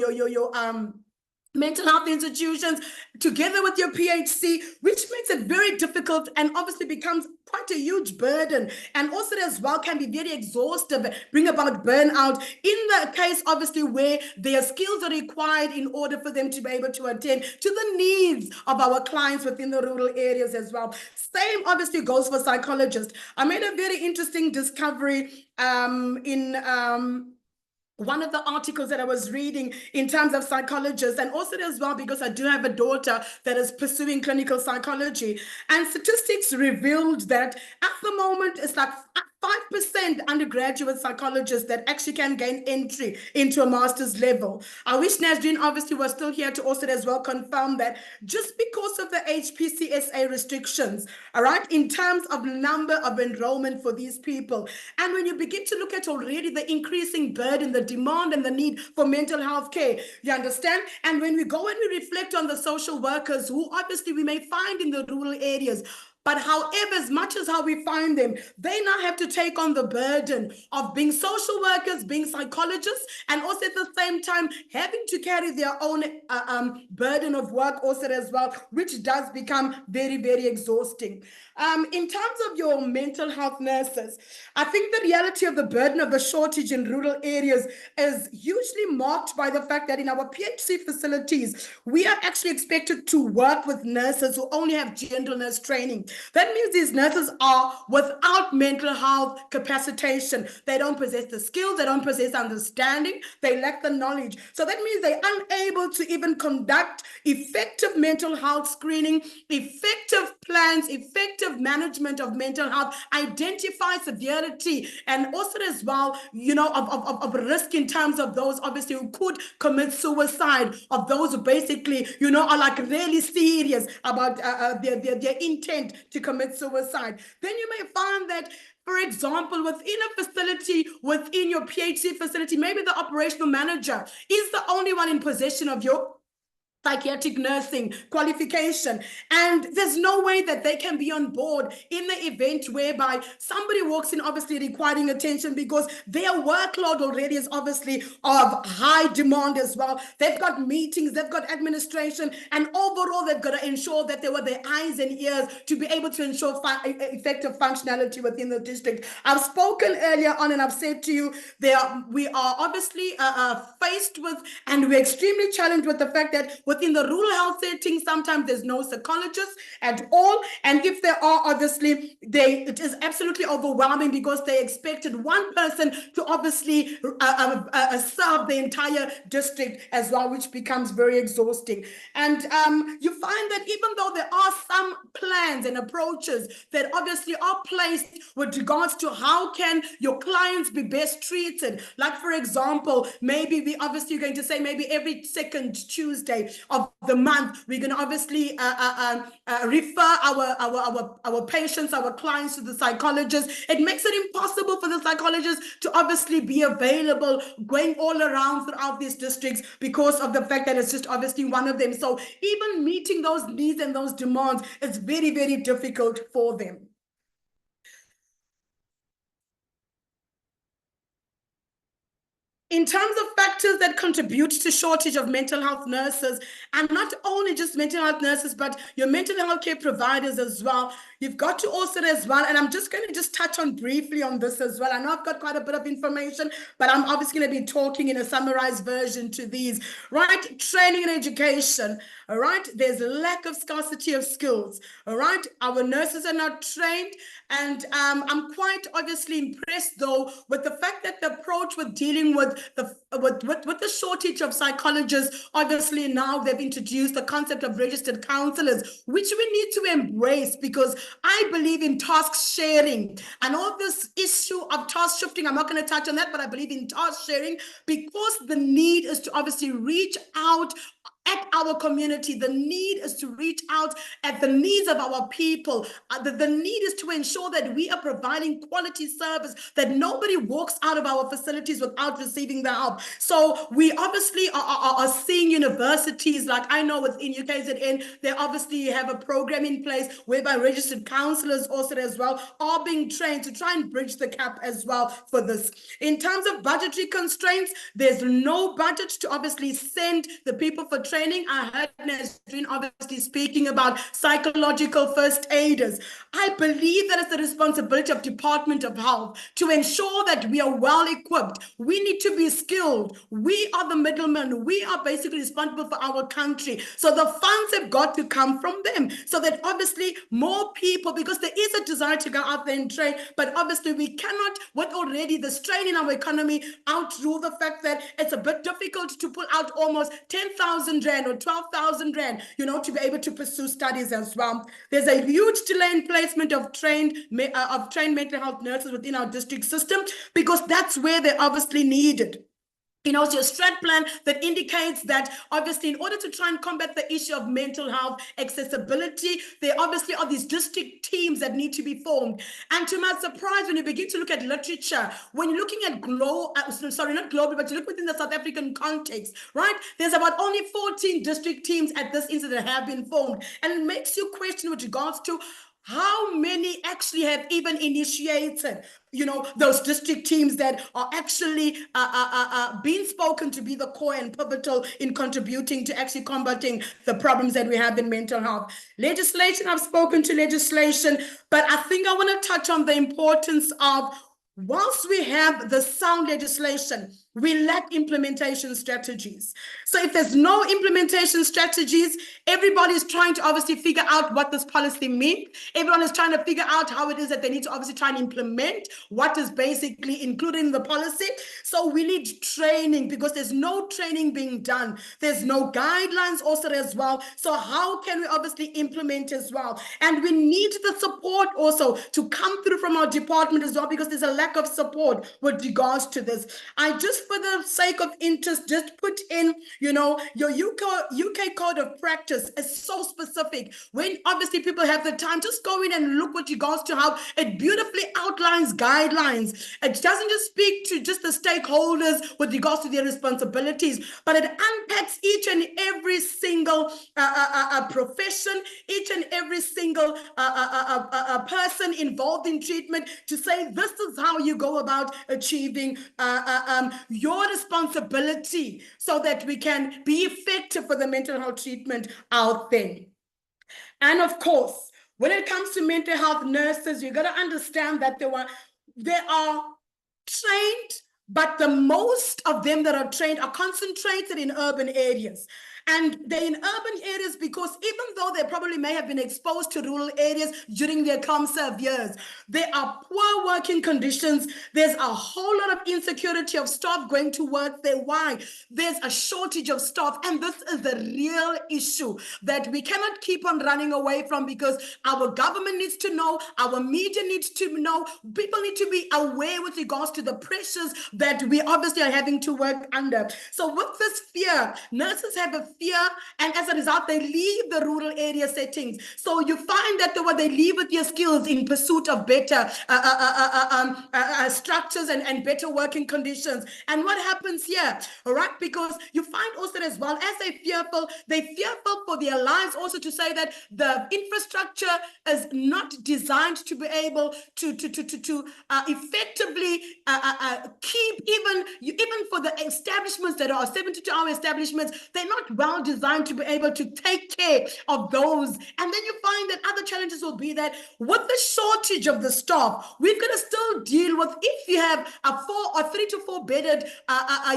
mental health institutions together with your PHC, which makes it very difficult and obviously becomes quite a huge burden, and also as well can be very exhaustive, bring about burnout in the case obviously where their skills are required in order for them to be able to attend to the needs of our clients within the rural areas as well. Same obviously goes for psychologists. I made a very interesting discovery in one of the articles that I was reading in terms of psychologists, and also as well because I do have a daughter that is pursuing clinical psychology, and statistics revealed that at the moment it's like 5% undergraduate psychologists that actually can gain entry into a master's level. I wish Nasreen obviously was still here to also as well confirm that just because of the HPCSA restrictions, all right, in terms of number of enrollment for these people. And when you begin to look at already the increasing burden, the demand and the need for mental health care, you understand? And when we go and we reflect on the social workers who obviously we may find in the rural areas, but however, as much as how we find them, they now have to take on the burden of being social workers, being psychologists, and also at the same time having to carry their own burden of work also as well, which does become very, very exhausting. In terms of your mental health nurses, I think the reality of the burden of the shortage in rural areas is hugely marked by the fact that in our PHC facilities, we are actually expected to work with nurses who only have general nurse training. That means these nurses are without mental health capacitation. They don't possess the skills, they don't possess understanding, they lack the knowledge. So that means they're unable to even conduct effective mental health screening, effective plans, effective management of mental health, identify severity, and also as well, you know, of risk in terms of those obviously who could commit suicide, of those who basically, you know, are like really serious about their intent to commit suicide. Then you may find that, for example, within a facility, within your PHC facility, maybe the operational manager is the only one in possession of your psychiatric nursing qualification, and there's no way that they can be on board in the event whereby somebody walks in obviously requiring attention, because their workload already is obviously of high demand as well. They've got meetings, they've got administration, and overall they've got to ensure that they were their eyes and ears to be able to ensure effective functionality within the district. I've spoken earlier on and I've said to you, we are obviously faced with, and we're extremely challenged with the fact that within the rural health setting, sometimes there's no psychologists at all. And if there are, obviously, it is absolutely overwhelming, because they expected one person to obviously serve the entire district as well, which becomes very exhausting. And you find that even though there are some plans and approaches that obviously are placed with regards to how can your clients be best treated, like for example, maybe we obviously going to say maybe every second Tuesday of the month, we're going to obviously refer our patients, our clients to the psychologist. It makes it impossible for the psychologist to obviously be available going all around throughout these districts, because of the fact that it's just obviously one of them. So even meeting those needs and those demands is very, very difficult for them. In terms of factors that contribute to shortage of mental health nurses, and not only just mental health nurses, but your mental health care providers as well, you've got to also as well, and I'm just going to just touch on briefly on this as well. I know I've got quite a bit of information, but I'm obviously going to be talking in a summarized version to these, right? Training and education, all right? There's a lack of scarcity of skills, all right? Our nurses are not trained, and I'm quite obviously impressed though with the fact that the approach with dealing with the shortage of psychologists, obviously now they've introduced the concept of registered counselors, which we need to embrace, because I believe in task sharing. And all this issue of task shifting, I'm not going to touch on that, but I believe in task sharing, because the need is to obviously reach out at our community. The need is to reach out at the needs of our people. The need is to ensure that we are providing quality service, that nobody walks out of our facilities without receiving the help. So we obviously are seeing universities, like I know within UKZN, they obviously have a program in place whereby registered counselors also as well are being trained to try and bridge the gap as well for this. In terms of budgetary constraints, there's no budget to obviously send the people for training. I heard Nazreen obviously speaking about psychological first aiders. I believe that it's the responsibility of Department of Health to ensure that we are well equipped. We need to be skilled. We are the middlemen. We are basically responsible for our country. So the funds have got to come from them, so that obviously more people, because there is a desire to go out there and train, but obviously we cannot, with already the strain in our economy, outrule the fact that it's a bit difficult to pull out almost 10,000 Rand or 12,000 Rand, to be able to pursue studies as well. There's a huge delay in placement of trained mental health nurses within our district system, because that's where they're obviously needed. So your strat plan that indicates that obviously in order to try and combat the issue of mental health accessibility, there obviously are these district teams that need to be formed. And to my surprise, when you begin to look at literature, when you're looking at not global, but you look within the South African context, right? There's about only 14 district teams at this instance that have been formed. And it makes you question with regards to how many actually have even initiated, those district teams that are actually being spoken to be the core and pivotal in contributing to actually combating the problems that we have in mental health. Legislation, I've spoken to legislation, but I think I want to touch on the importance of, whilst we have the sound legislation, we lack implementation strategies. So if there's no implementation strategies, everybody is trying to obviously figure out what this policy means. Everyone is trying to figure out how it is that they need to obviously try and implement what is basically included in the policy. So we need training, because there's no training being done. There's no guidelines also as well. So how can we obviously implement as well? And we need the support also to come through from our department as well, because there's a lack of support with regards to this. I just, for the sake of interest, just put in, your UK code of practice is so specific. When obviously people have the time, just go in and look with regards to how it beautifully outlines guidelines. It doesn't just speak to just the stakeholders with regards to their responsibilities, but it unpacks each and every single profession, each and every single person involved in treatment, to say this is how you go about achieving your responsibility, so that we can be effective for the mental health treatment out there. And of course, when it comes to mental health nurses, you got to understand that they are trained, but the most of them that are trained are concentrated in urban areas. And they're in urban areas because even though they probably may have been exposed to rural areas during their ComServe years, there are poor working conditions. There's a whole lot of insecurity of staff going to work there. Why? There's a shortage of staff. And this is the real issue that we cannot keep on running away from, because our government needs to know, our media needs to know, people need to be aware with regards to the pressures that we obviously are having to work under. So with this fear, nurses have a fear, and as a result, they leave the rural area settings. So you find that they leave with their skills in pursuit of better structures and better working conditions. And what happens here, all right? Because you find also as well, as they're fearful for their lives, also to say that the infrastructure is not designed to be able to effectively keep even for the establishments that are 72-hour establishments, they're not well designed to be able to take care of those. And then you find that other challenges will be that with the shortage of the staff, we've got to still deal with, if you have a 3 to 4 bedded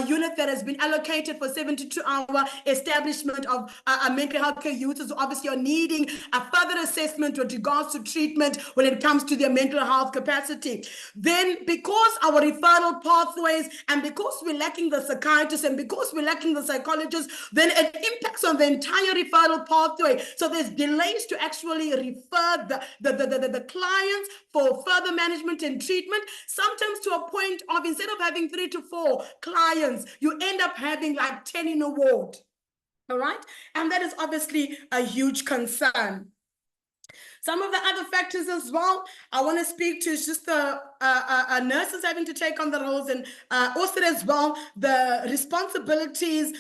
unit that has been allocated for 72-hour establishment of mental health care users who obviously are needing a further assessment with regards to treatment when it comes to their mental health capacity. Then because our referral pathways, and because we're lacking the psychiatrists, and because we're lacking the psychologists, then it impacts on the entire referral pathway. So there's delays to actually refer the clients for further management and treatment, sometimes to a point of, instead of having 3 to 4 clients, you end up having like 10 in a ward. All right. And that is obviously a huge concern. Some of the other factors as well I want to speak to is just the nurses having to take on the roles, and also as well the responsibilities.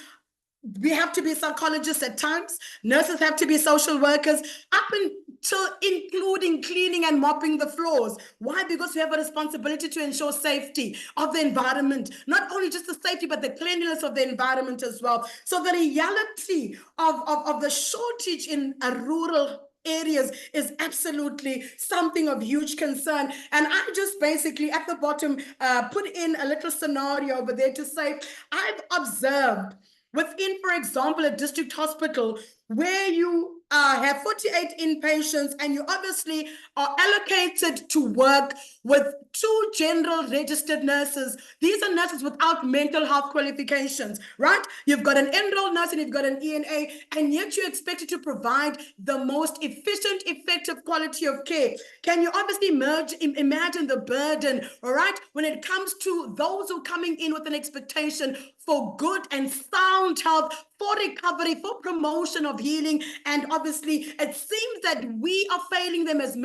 We have to be psychologists at times. Nurses have to be social workers. Up till including cleaning and mopping the floors. Why? Because we have a responsibility to ensure safety of the environment, not only just the safety, but the cleanliness of the environment as well. So the reality of the shortage in rural areas is absolutely something of huge concern. And I just basically at the bottom put in a little scenario over there to say, I've observed within, for example, a district hospital where you have 48 inpatients and you obviously are allocated to work with 2 general registered nurses. These are nurses without mental health qualifications, right? You've got an enrolled nurse and you've got an ENA, and yet you're expected to provide the most efficient, effective quality of care. Can you obviously imagine the burden, all right, when it comes to those who are coming in with an expectation for good and sound health, for recovery, for promotion of healing, and obviously it seems that we are failing them as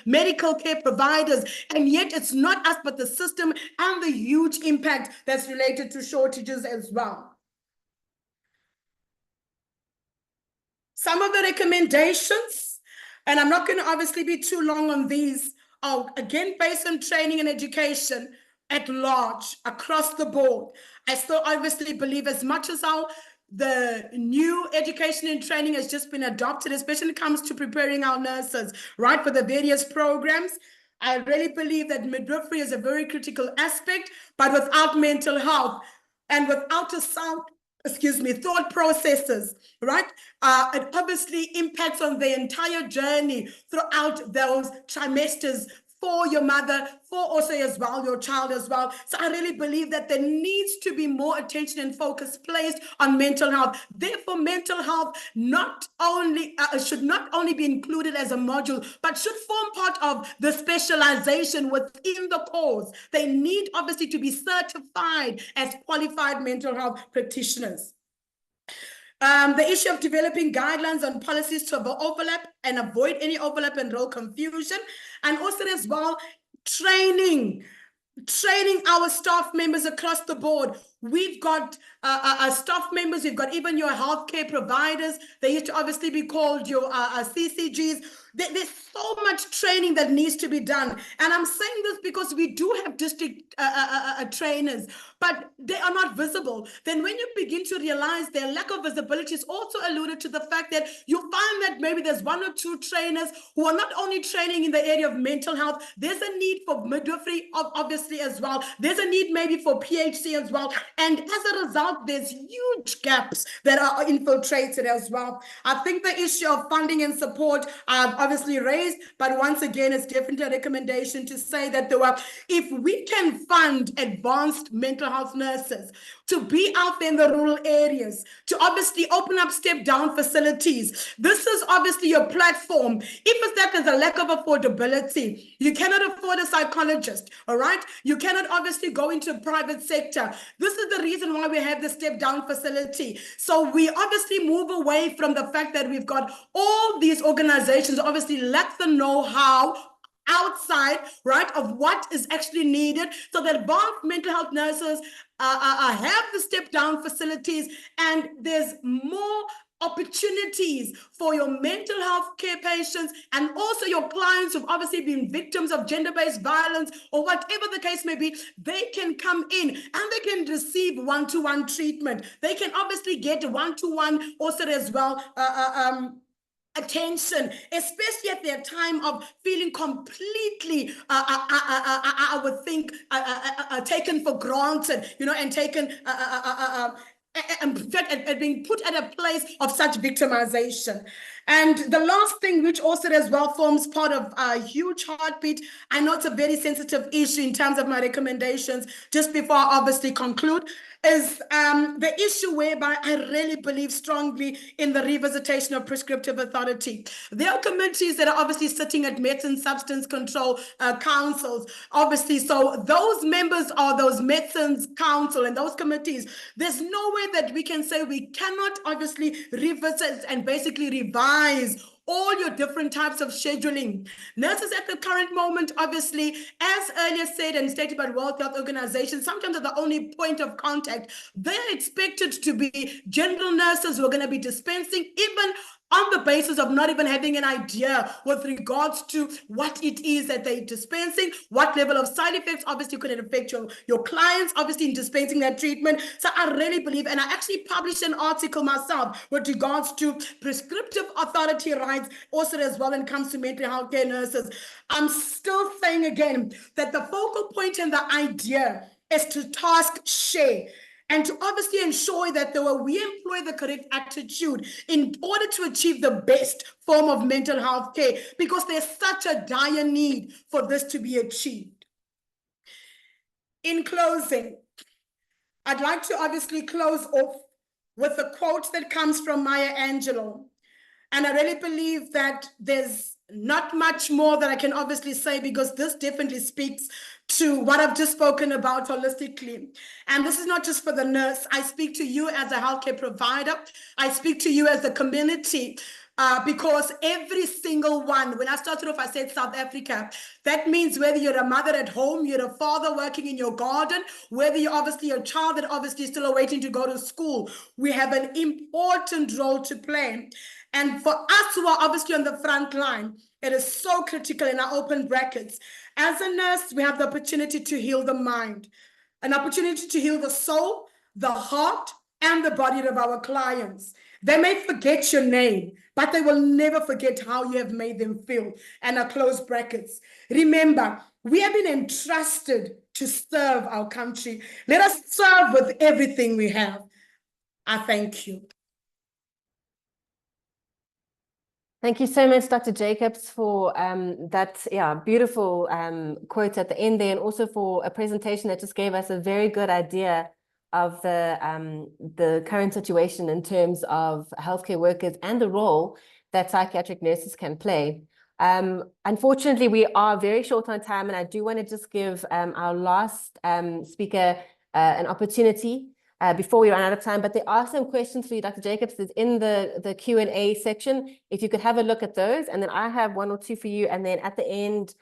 medical care providers, and yet it's not us but the system and the huge impact that's related to shortages as well. Some of the recommendations, and I'm not going to obviously be too long on these, are again based on training and education at large, across the board. I still obviously believe, as much as how the new education and training has just been adopted, especially when it comes to preparing our nurses, right, for the various programs, I really believe that midwifery is a very critical aspect, but without mental health and without a sound, thought processes, right? It obviously impacts on the entire journey throughout those trimesters for your mother, for also as well, your child as well. So I really believe that there needs to be more attention and focus placed on mental health. Therefore, mental health should not only be included as a module, but should form part of the specialization within the course. They need obviously to be certified as qualified mental health practitioners. The issue of developing guidelines and policies to overlap and avoid any overlap and role confusion, and also as well training our staff members across the board. We've got staff members, we've got even your healthcare providers. They used to obviously be called your CCGs. There's so much training that needs to be done. And I'm saying this because we do have district trainers, but they are not visible. Then when you begin to realize their lack of visibility is also alluded to the fact that you find that maybe there's 1 or 2 trainers who are not only training in the area of mental health, there's a need for midwifery obviously as well. There's a need maybe for PhD as well. And as a result, there's huge gaps that are infiltrated as well. I think the issue of funding and support I've obviously raised, but once again, it's definitely a recommendation to say that if we can fund advanced mental health nurses to be out there in the rural areas, to obviously open up step-down facilities, this is obviously your platform. If it's that there's a lack of affordability, you cannot afford a psychologist, all right? You cannot obviously go into the private sector. This is the reason why we have the step-down facility. So we obviously move away from the fact that we've got all these organizations obviously lack the know-how outside, right, of what is actually needed, so that advanced mental health nurses have the step-down facilities, and there's more opportunities for your mental health care patients and also your clients who've obviously been victims of gender-based violence or whatever the case may be. They can come in and they can receive one-to-one treatment. They can obviously get one-to-one also as well attention, especially at their time of feeling completely, I would think, taken for granted, and taken, and being put at a place of such victimization. And the last thing, which also as well forms part of a huge heartbeat, I know it's a very sensitive issue in terms of my recommendations, just before I obviously conclude, is the issue whereby I really believe strongly in the revisitation of prescriptive authority. There are committees that are obviously sitting at medicine substance control councils, obviously. So those members of those medicines council and those committees, there's no way that we can say we cannot obviously revisit and basically revise all your different types of scheduling. Nurses at the current moment, obviously, as earlier said and stated by the World Health Organization, sometimes are the only point of contact. They're expected to be general nurses who are going to be dispensing even on the basis of not even having an idea with regards to what it is that they're dispensing, what level of side effects obviously could it affect your clients, obviously in dispensing that treatment. So I really believe, and I actually published an article myself with regards to prescriptive authority rights, also as well when it comes to mental health care nurses. I'm still saying again that the focal point and the idea is to task share, and to obviously ensure that we employ the correct attitude in order to achieve the best form of mental health care, because there's such a dire need for this to be achieved. In closing, I'd like to obviously close off with a quote that comes from Maya Angelou. And I really believe that there's not much more that I can obviously say, because this definitely speaks to what I've just spoken about holistically. And this is not just for the nurse. I speak to you as a healthcare provider. I speak to you as a community. Because every single one, when I started off, I said South Africa. That means whether you're a mother at home, you're a father working in your garden, whether you're obviously a child that obviously is still waiting to go to school, we have an important role to play. And for us who are obviously on the front line, it is so critical, in our open brackets. As a nurse, we have the opportunity to heal the mind, an opportunity to heal the soul, the heart, and the body of our clients. They may forget your name, but they will never forget how you have made them feel. And I close brackets. Remember, we have been entrusted to serve our country. Let us serve with everything we have. I thank you. Thank you so much, Dr. Jacobs, for that beautiful quote at the end there, and also for a presentation that just gave us a very good idea of the current situation in terms of healthcare workers and the role that psychiatric nurses can play. Unfortunately, we are very short on time, and I do want to just give our last speaker an opportunity before we run out of time. But there are some questions for you, Dr. Jacobs, is in the Q&A section. If you could have a look at those, and then I have one or two for you, and then at the end,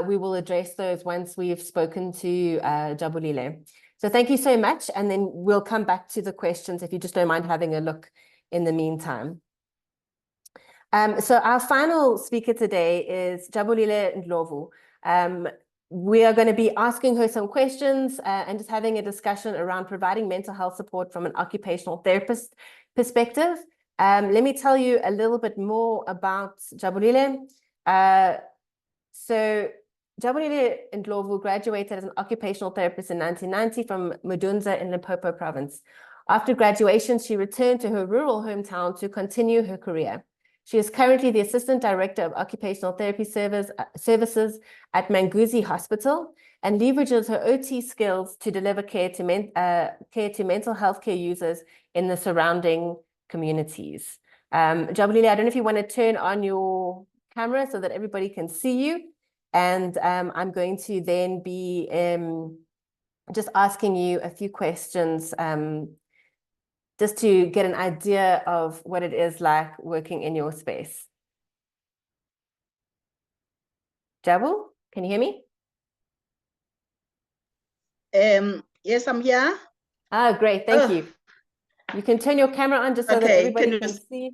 we will address those once we've spoken to Jabulile. So thank you so much, and then we'll come back to the questions if you just don't mind having a look in the meantime. So our final speaker today is Jabulile Ndlovu. We are going to be asking her some questions and just having a discussion around providing mental health support from an occupational therapist perspective. Let me tell you a little bit more about Jabulile. So Jabulile Ndlovu graduated as an occupational therapist in 1990 from Mudunza in Limpopo province. After graduation, she returned to her rural hometown to continue her career. She is currently the Assistant Director of Occupational Therapy Services at Manguzi Hospital and leverages her OT skills to deliver care to mental health care users in the surrounding communities. Jabulile, I don't know if you want to turn on your camera so that everybody can see you. And I'm going to then be just asking you a few questions just to get an idea of what it is like working in your space. Jabu, can you hear me? Yes, I'm here. Great, thank you. You can turn your camera on just so that everybody can see.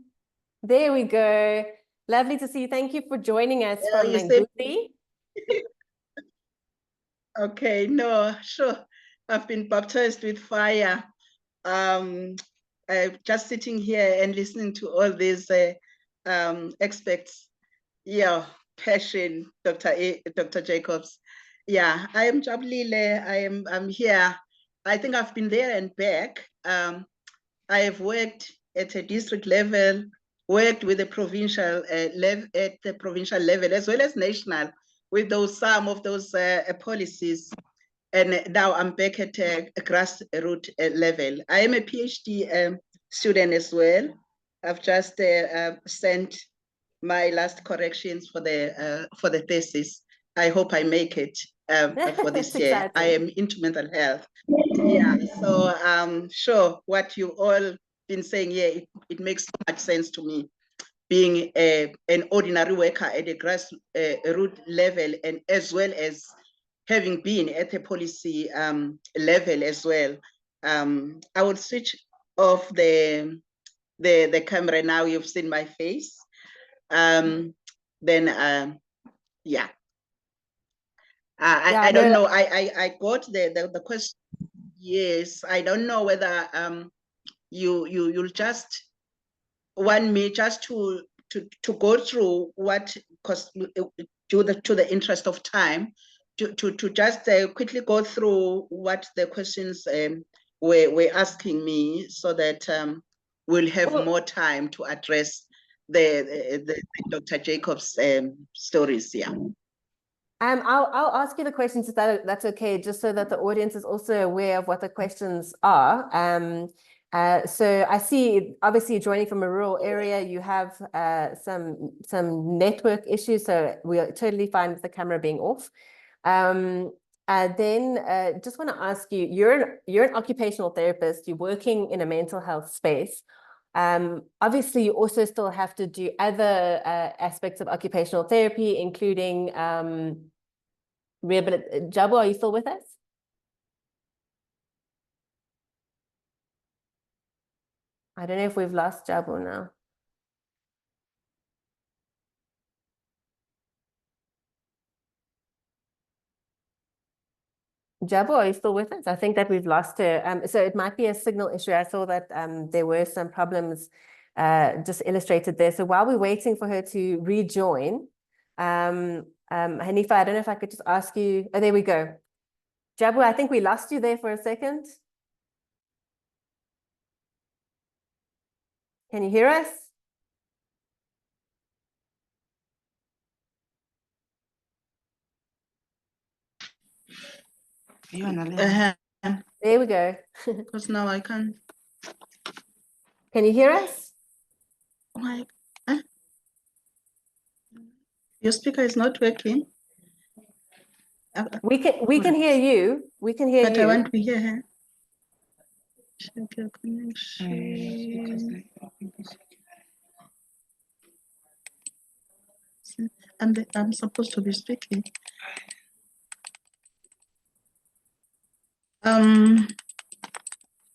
There we go. Lovely to see you. Thank you for joining us from Manguzi. Okay, no, sure. I've been baptized with fire. Just sitting here and listening to all these experts. Yeah, passion, Dr. Jacobs. Yeah, I am Jabulile. I'm here. I think I've been there and back. I have worked at a district level, worked with the provincial level, at the provincial level as well as national, with some of those policies. And now I'm back at a grassroots level. I am a PhD student as well. I've just sent my last corrections for the thesis. I hope I make it for this year. Exciting. I am into mental health. Yeah, so sure, what you all been saying here, it makes so much sense to me. Being an ordinary worker at a grassroots level, and as well as having been at the policy level as well. I would switch off the the camera now. You've seen my face. Yeah. I don't know. I got the question. Yes, I don't know whether you'll just want me just to go through what, because to the interest of time, to just quickly go through what the questions were asking me, so that we'll have more time to address the Dr. Jacobs stories. Yeah. I'll ask you the questions if that's okay, just so that the audience is also aware of what the questions are. So I see, obviously, joining from a rural area, you have some network issues, so we are totally fine with the camera being off. Then just want to ask you, you're an occupational therapist, you're working in a mental health space. Obviously, you also still have to do other aspects of occupational therapy, including Jabu, are you still with us? I don't know if we've lost Jabu now. Jabu, are you still with us? I think that we've lost her. So it might be a signal issue. I saw that there were some problems just illustrated there. So while we're waiting for her to rejoin, Hanifa, I don't know if I could just ask you. Oh, there we go. Jabu, I think we lost you there for a second. Can you hear us? There we go. Because now I can't. Can you hear us? Your speaker is not working. We can hear you. We can hear but you. I want to hear her. Check your connection. I'm supposed to be speaking.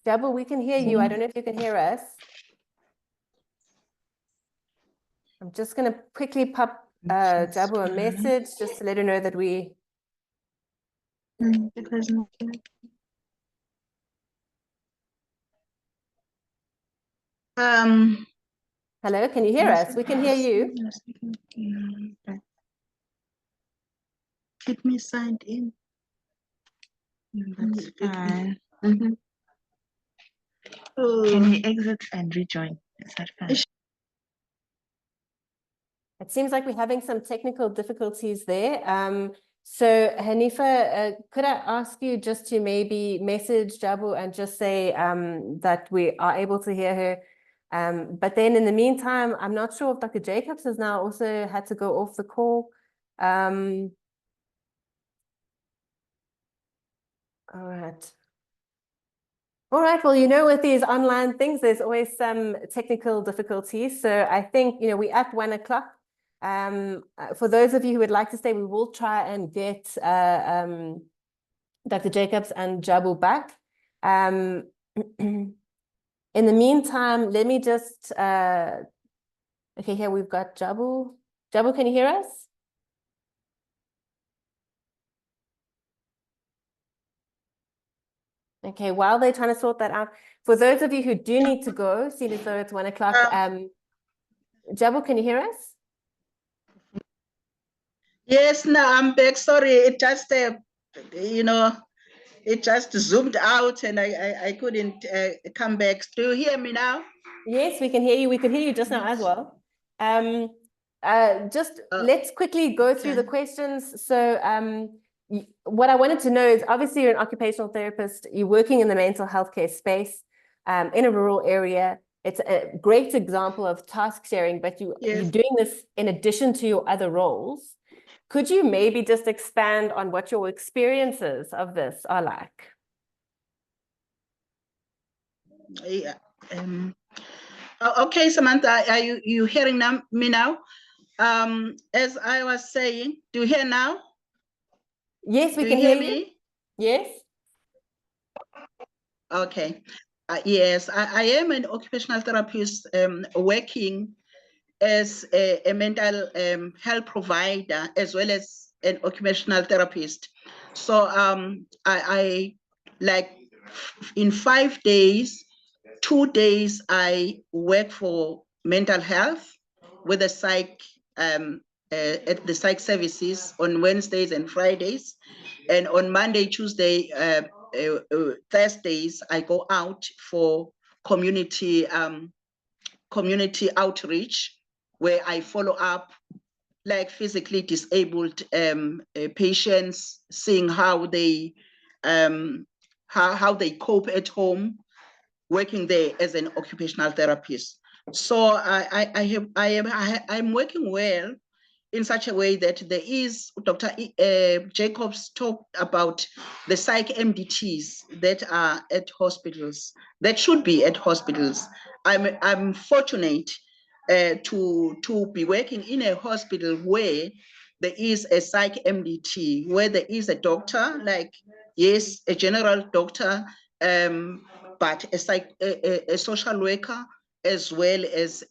Jabu, we can hear you. I don't know if you can hear us. I'm just going to quickly pop Jabu a message just to let her know that we... Hello, can you hear us? We can hear you. Keep me signed in. That's fine. Can you exit and rejoin? Is that fine? It seems like we're having some technical difficulties there. So Hanifa, could I ask you just to maybe message Jabu and just say that we are able to hear her? But then in the meantime, I'm not sure if Dr. Jacobs has now also had to go off the call. All right. All right, well, you know, with these online things, there's always some technical difficulties. So I think, you know, we're at 1 o'clock. For those of you who would like to stay, we will try and get Dr. Jacobs and Jabu back. In the meantime, let me just, okay, here we've got Jabu. Jabu, can you hear us? Okay, while they're trying to sort that out, for those of you who do need to go, seeing as though it's 1 o'clock, Jabu, can you hear us? Yes, now I'm back. Sorry, it just, you know, it just zoomed out and I couldn't come back. Do you hear me now? Yes, we can hear you. We could hear you just now as well. Let's quickly go through the questions. So what I wanted to know is, obviously you're an occupational therapist, you're working in the mental health care space in a rural area. It's a great example of task sharing, but you're doing this in addition to your other roles. Could you maybe just expand on what your experiences of this are like? Yeah. Okay, Samantha, are you hearing me now? As I was saying, do you hear now? Yes, we can hear you. Yes. Okay. Yes, I am an occupational therapist working as a mental health provider as well as an occupational therapist. So I like in 5 days, 2 days I work for mental health with the psych at the psych services on Wednesdays and Fridays, and on Monday, Tuesday, Thursdays I go out for community community outreach where I follow up like physically disabled patients, seeing how they cope at home, working there as an occupational therapist. So I'm working well in such a way that there is Dr. Jacobs talked about the psych MDTs that are at hospitals, that should be at hospitals. I'm fortunate to be working in a hospital where there is a psych MDT, where there is a doctor, like, yes, a general doctor, but a social worker, as well as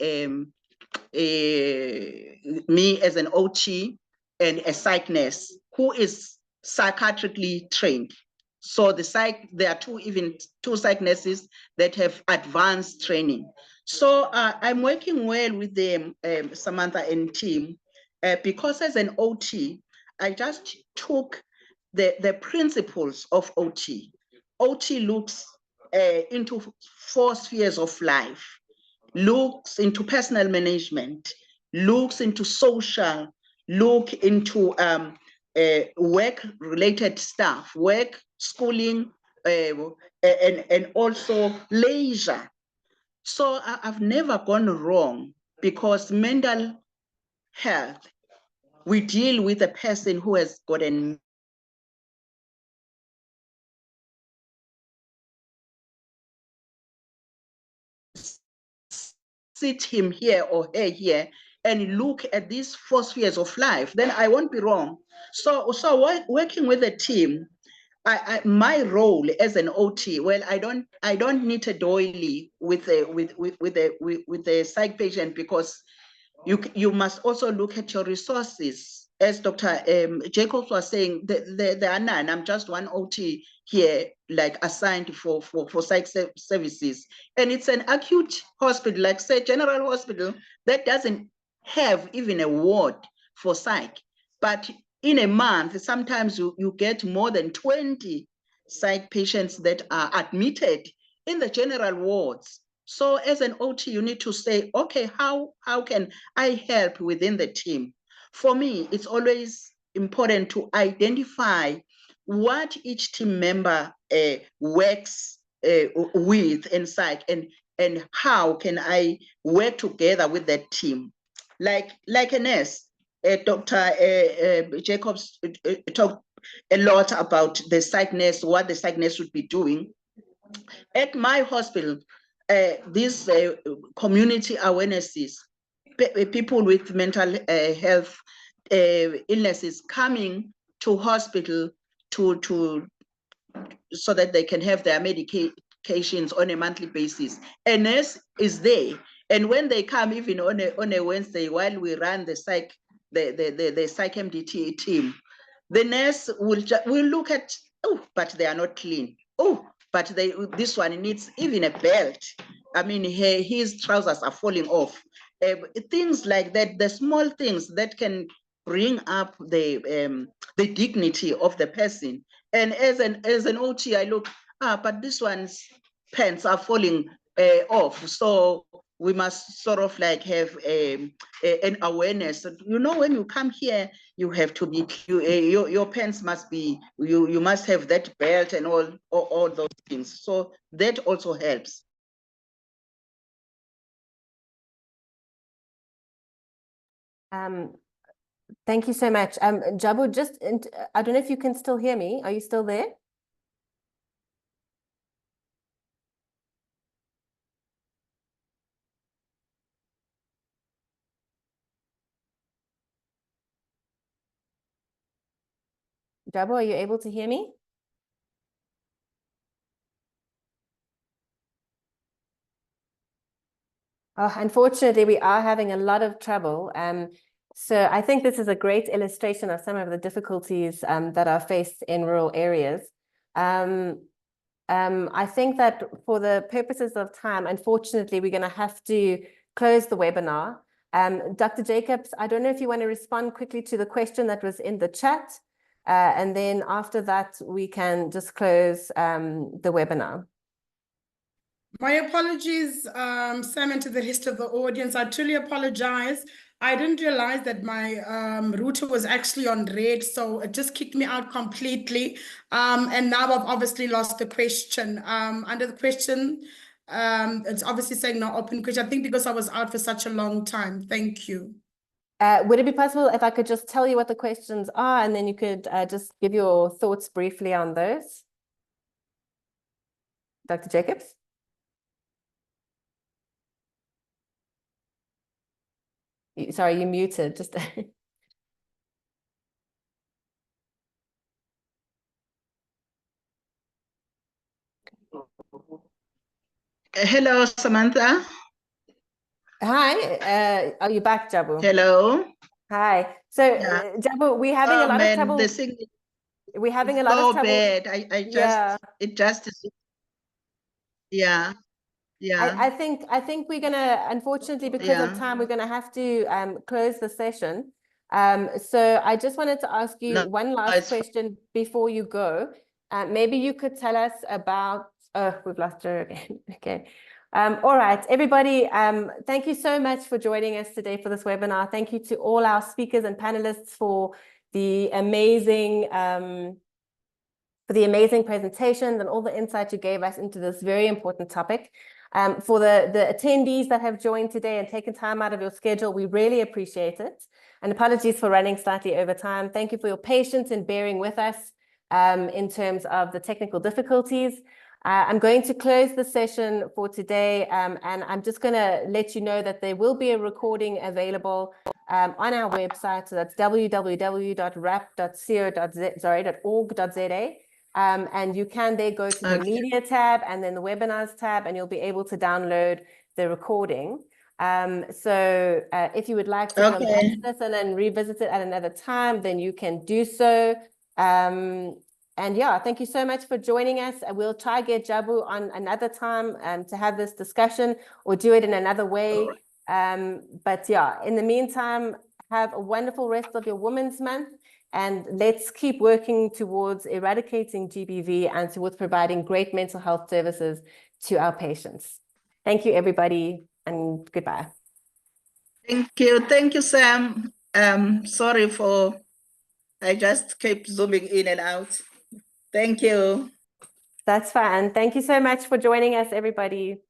me as an OT and a psych nurse who is psychiatrically trained. So there are two psych nurses that have advanced training. So I'm working well with them, Samantha and team, because as an OT, I just took the principles of OT. OT looks into 4 spheres of life, looks into personal management, looks into social, look into work-related stuff, work, schooling, and also leisure. So I've never gone wrong, because mental health, we deal with a person who has got an sit him here or her here and look at these 4 spheres of life, then I won't be wrong. So working with a team, my role as an OT, well, I don't need a doily with a psych patient, because you must also look at your resources. As Dr. Jacobs was saying, there are none. I'm just one OT here, like assigned for psych services. And it's an acute hospital, like say General Hospital, that doesn't have even a ward for psych. But in a month, sometimes you get more than 20 psych patients that are admitted in the general wards. So as an OT, you need to say, okay, how can I help within the team? For me, it's always important to identify what each team member works with in psych, and how can I work together with that team. Like a nurse, Dr. Jacobs talked a lot about the psych nurse, what the psych nurse should be doing. At my hospital, these community awarenesses, people with mental health illnesses coming to hospital so that they can have their medications on a monthly basis. A nurse is there, and when they come, even on a Wednesday, while we run the psych MDT team, the nurse will look at, oh, but they are not clean. Oh, but this one needs even a belt. I mean, his trousers are falling off. Things like that, the small things that can bring up the dignity of the person. And as an OT, I look, but this one's pants are falling off. So we must sort of like have an awareness. You know, when you come here, you have to be, your pants must be, you must have that belt and all those things. So that also helps. Thank you so much. Jabu, I don't know if you can still hear me. Are you still there? Jabu, are you able to hear me? Oh, unfortunately, we are having a lot of trouble. So I think this is a great illustration of some of the difficulties that are faced in rural areas. I think that for the purposes of time, unfortunately, we're going to have to close the webinar. Dr. Jacobs, I don't know if you want to respond quickly to the question that was in the chat. And then after that, we can just close the webinar. My apologies, Sam, and to the rest of the audience. I truly apologize. I didn't realize that my router was actually on red, so it just kicked me out completely. And now I've obviously lost the question. Under the question, it's obviously saying no open question. I think because I was out for such a long time. Thank you. Would it be possible if I could just tell you what the questions are, and then you could just give your thoughts briefly on those? Dr. Jacobs? Sorry, you muted. Just Hello, Samantha. Hi, are you back, Jabu? Hello. Hi. So, Yeah. Jabu, we're having a lot of trouble. The thing We're having a is lot of so trouble. bad. It just is. Yeah. Yeah. I think we're gonna, unfortunately, because of time, we're gonna have to close the session. So I just wanted to ask you one last question before you go. Maybe you could tell us about, oh, we've lost her again. Okay. All right, everybody, thank you so much for joining us today for this webinar. Thank you to all our speakers and panelists for the amazing presentations and all the insight you gave us into this very important topic. For the attendees that have joined today and taken time out of your schedule, we really appreciate it. And apologies for running slightly over time. Thank you for your patience in bearing with us in terms of the technical difficulties. I'm going to close the session for today, and I'm just going to let you know that there will be a recording available on our website. So that's www.rhap.co.org.za. And you can there go to the media tab and then the webinars tab, and you'll be able to download the recording. So if you would like to come back to this and then revisit it at another time, then you can do so. And yeah, thank you so much for joining us. We'll try to get Jabu on another time to have this discussion or do it in another way. But yeah, in the meantime, have a wonderful rest of your Women's Month. And let's keep working towards eradicating GBV and towards providing great mental health services to our patients. Thank you, everybody, and goodbye. Thank you. Thank you, Sam. Sorry for, I just kept zooming in and out. Thank you. That's fine. Thank you so much for joining us, everybody.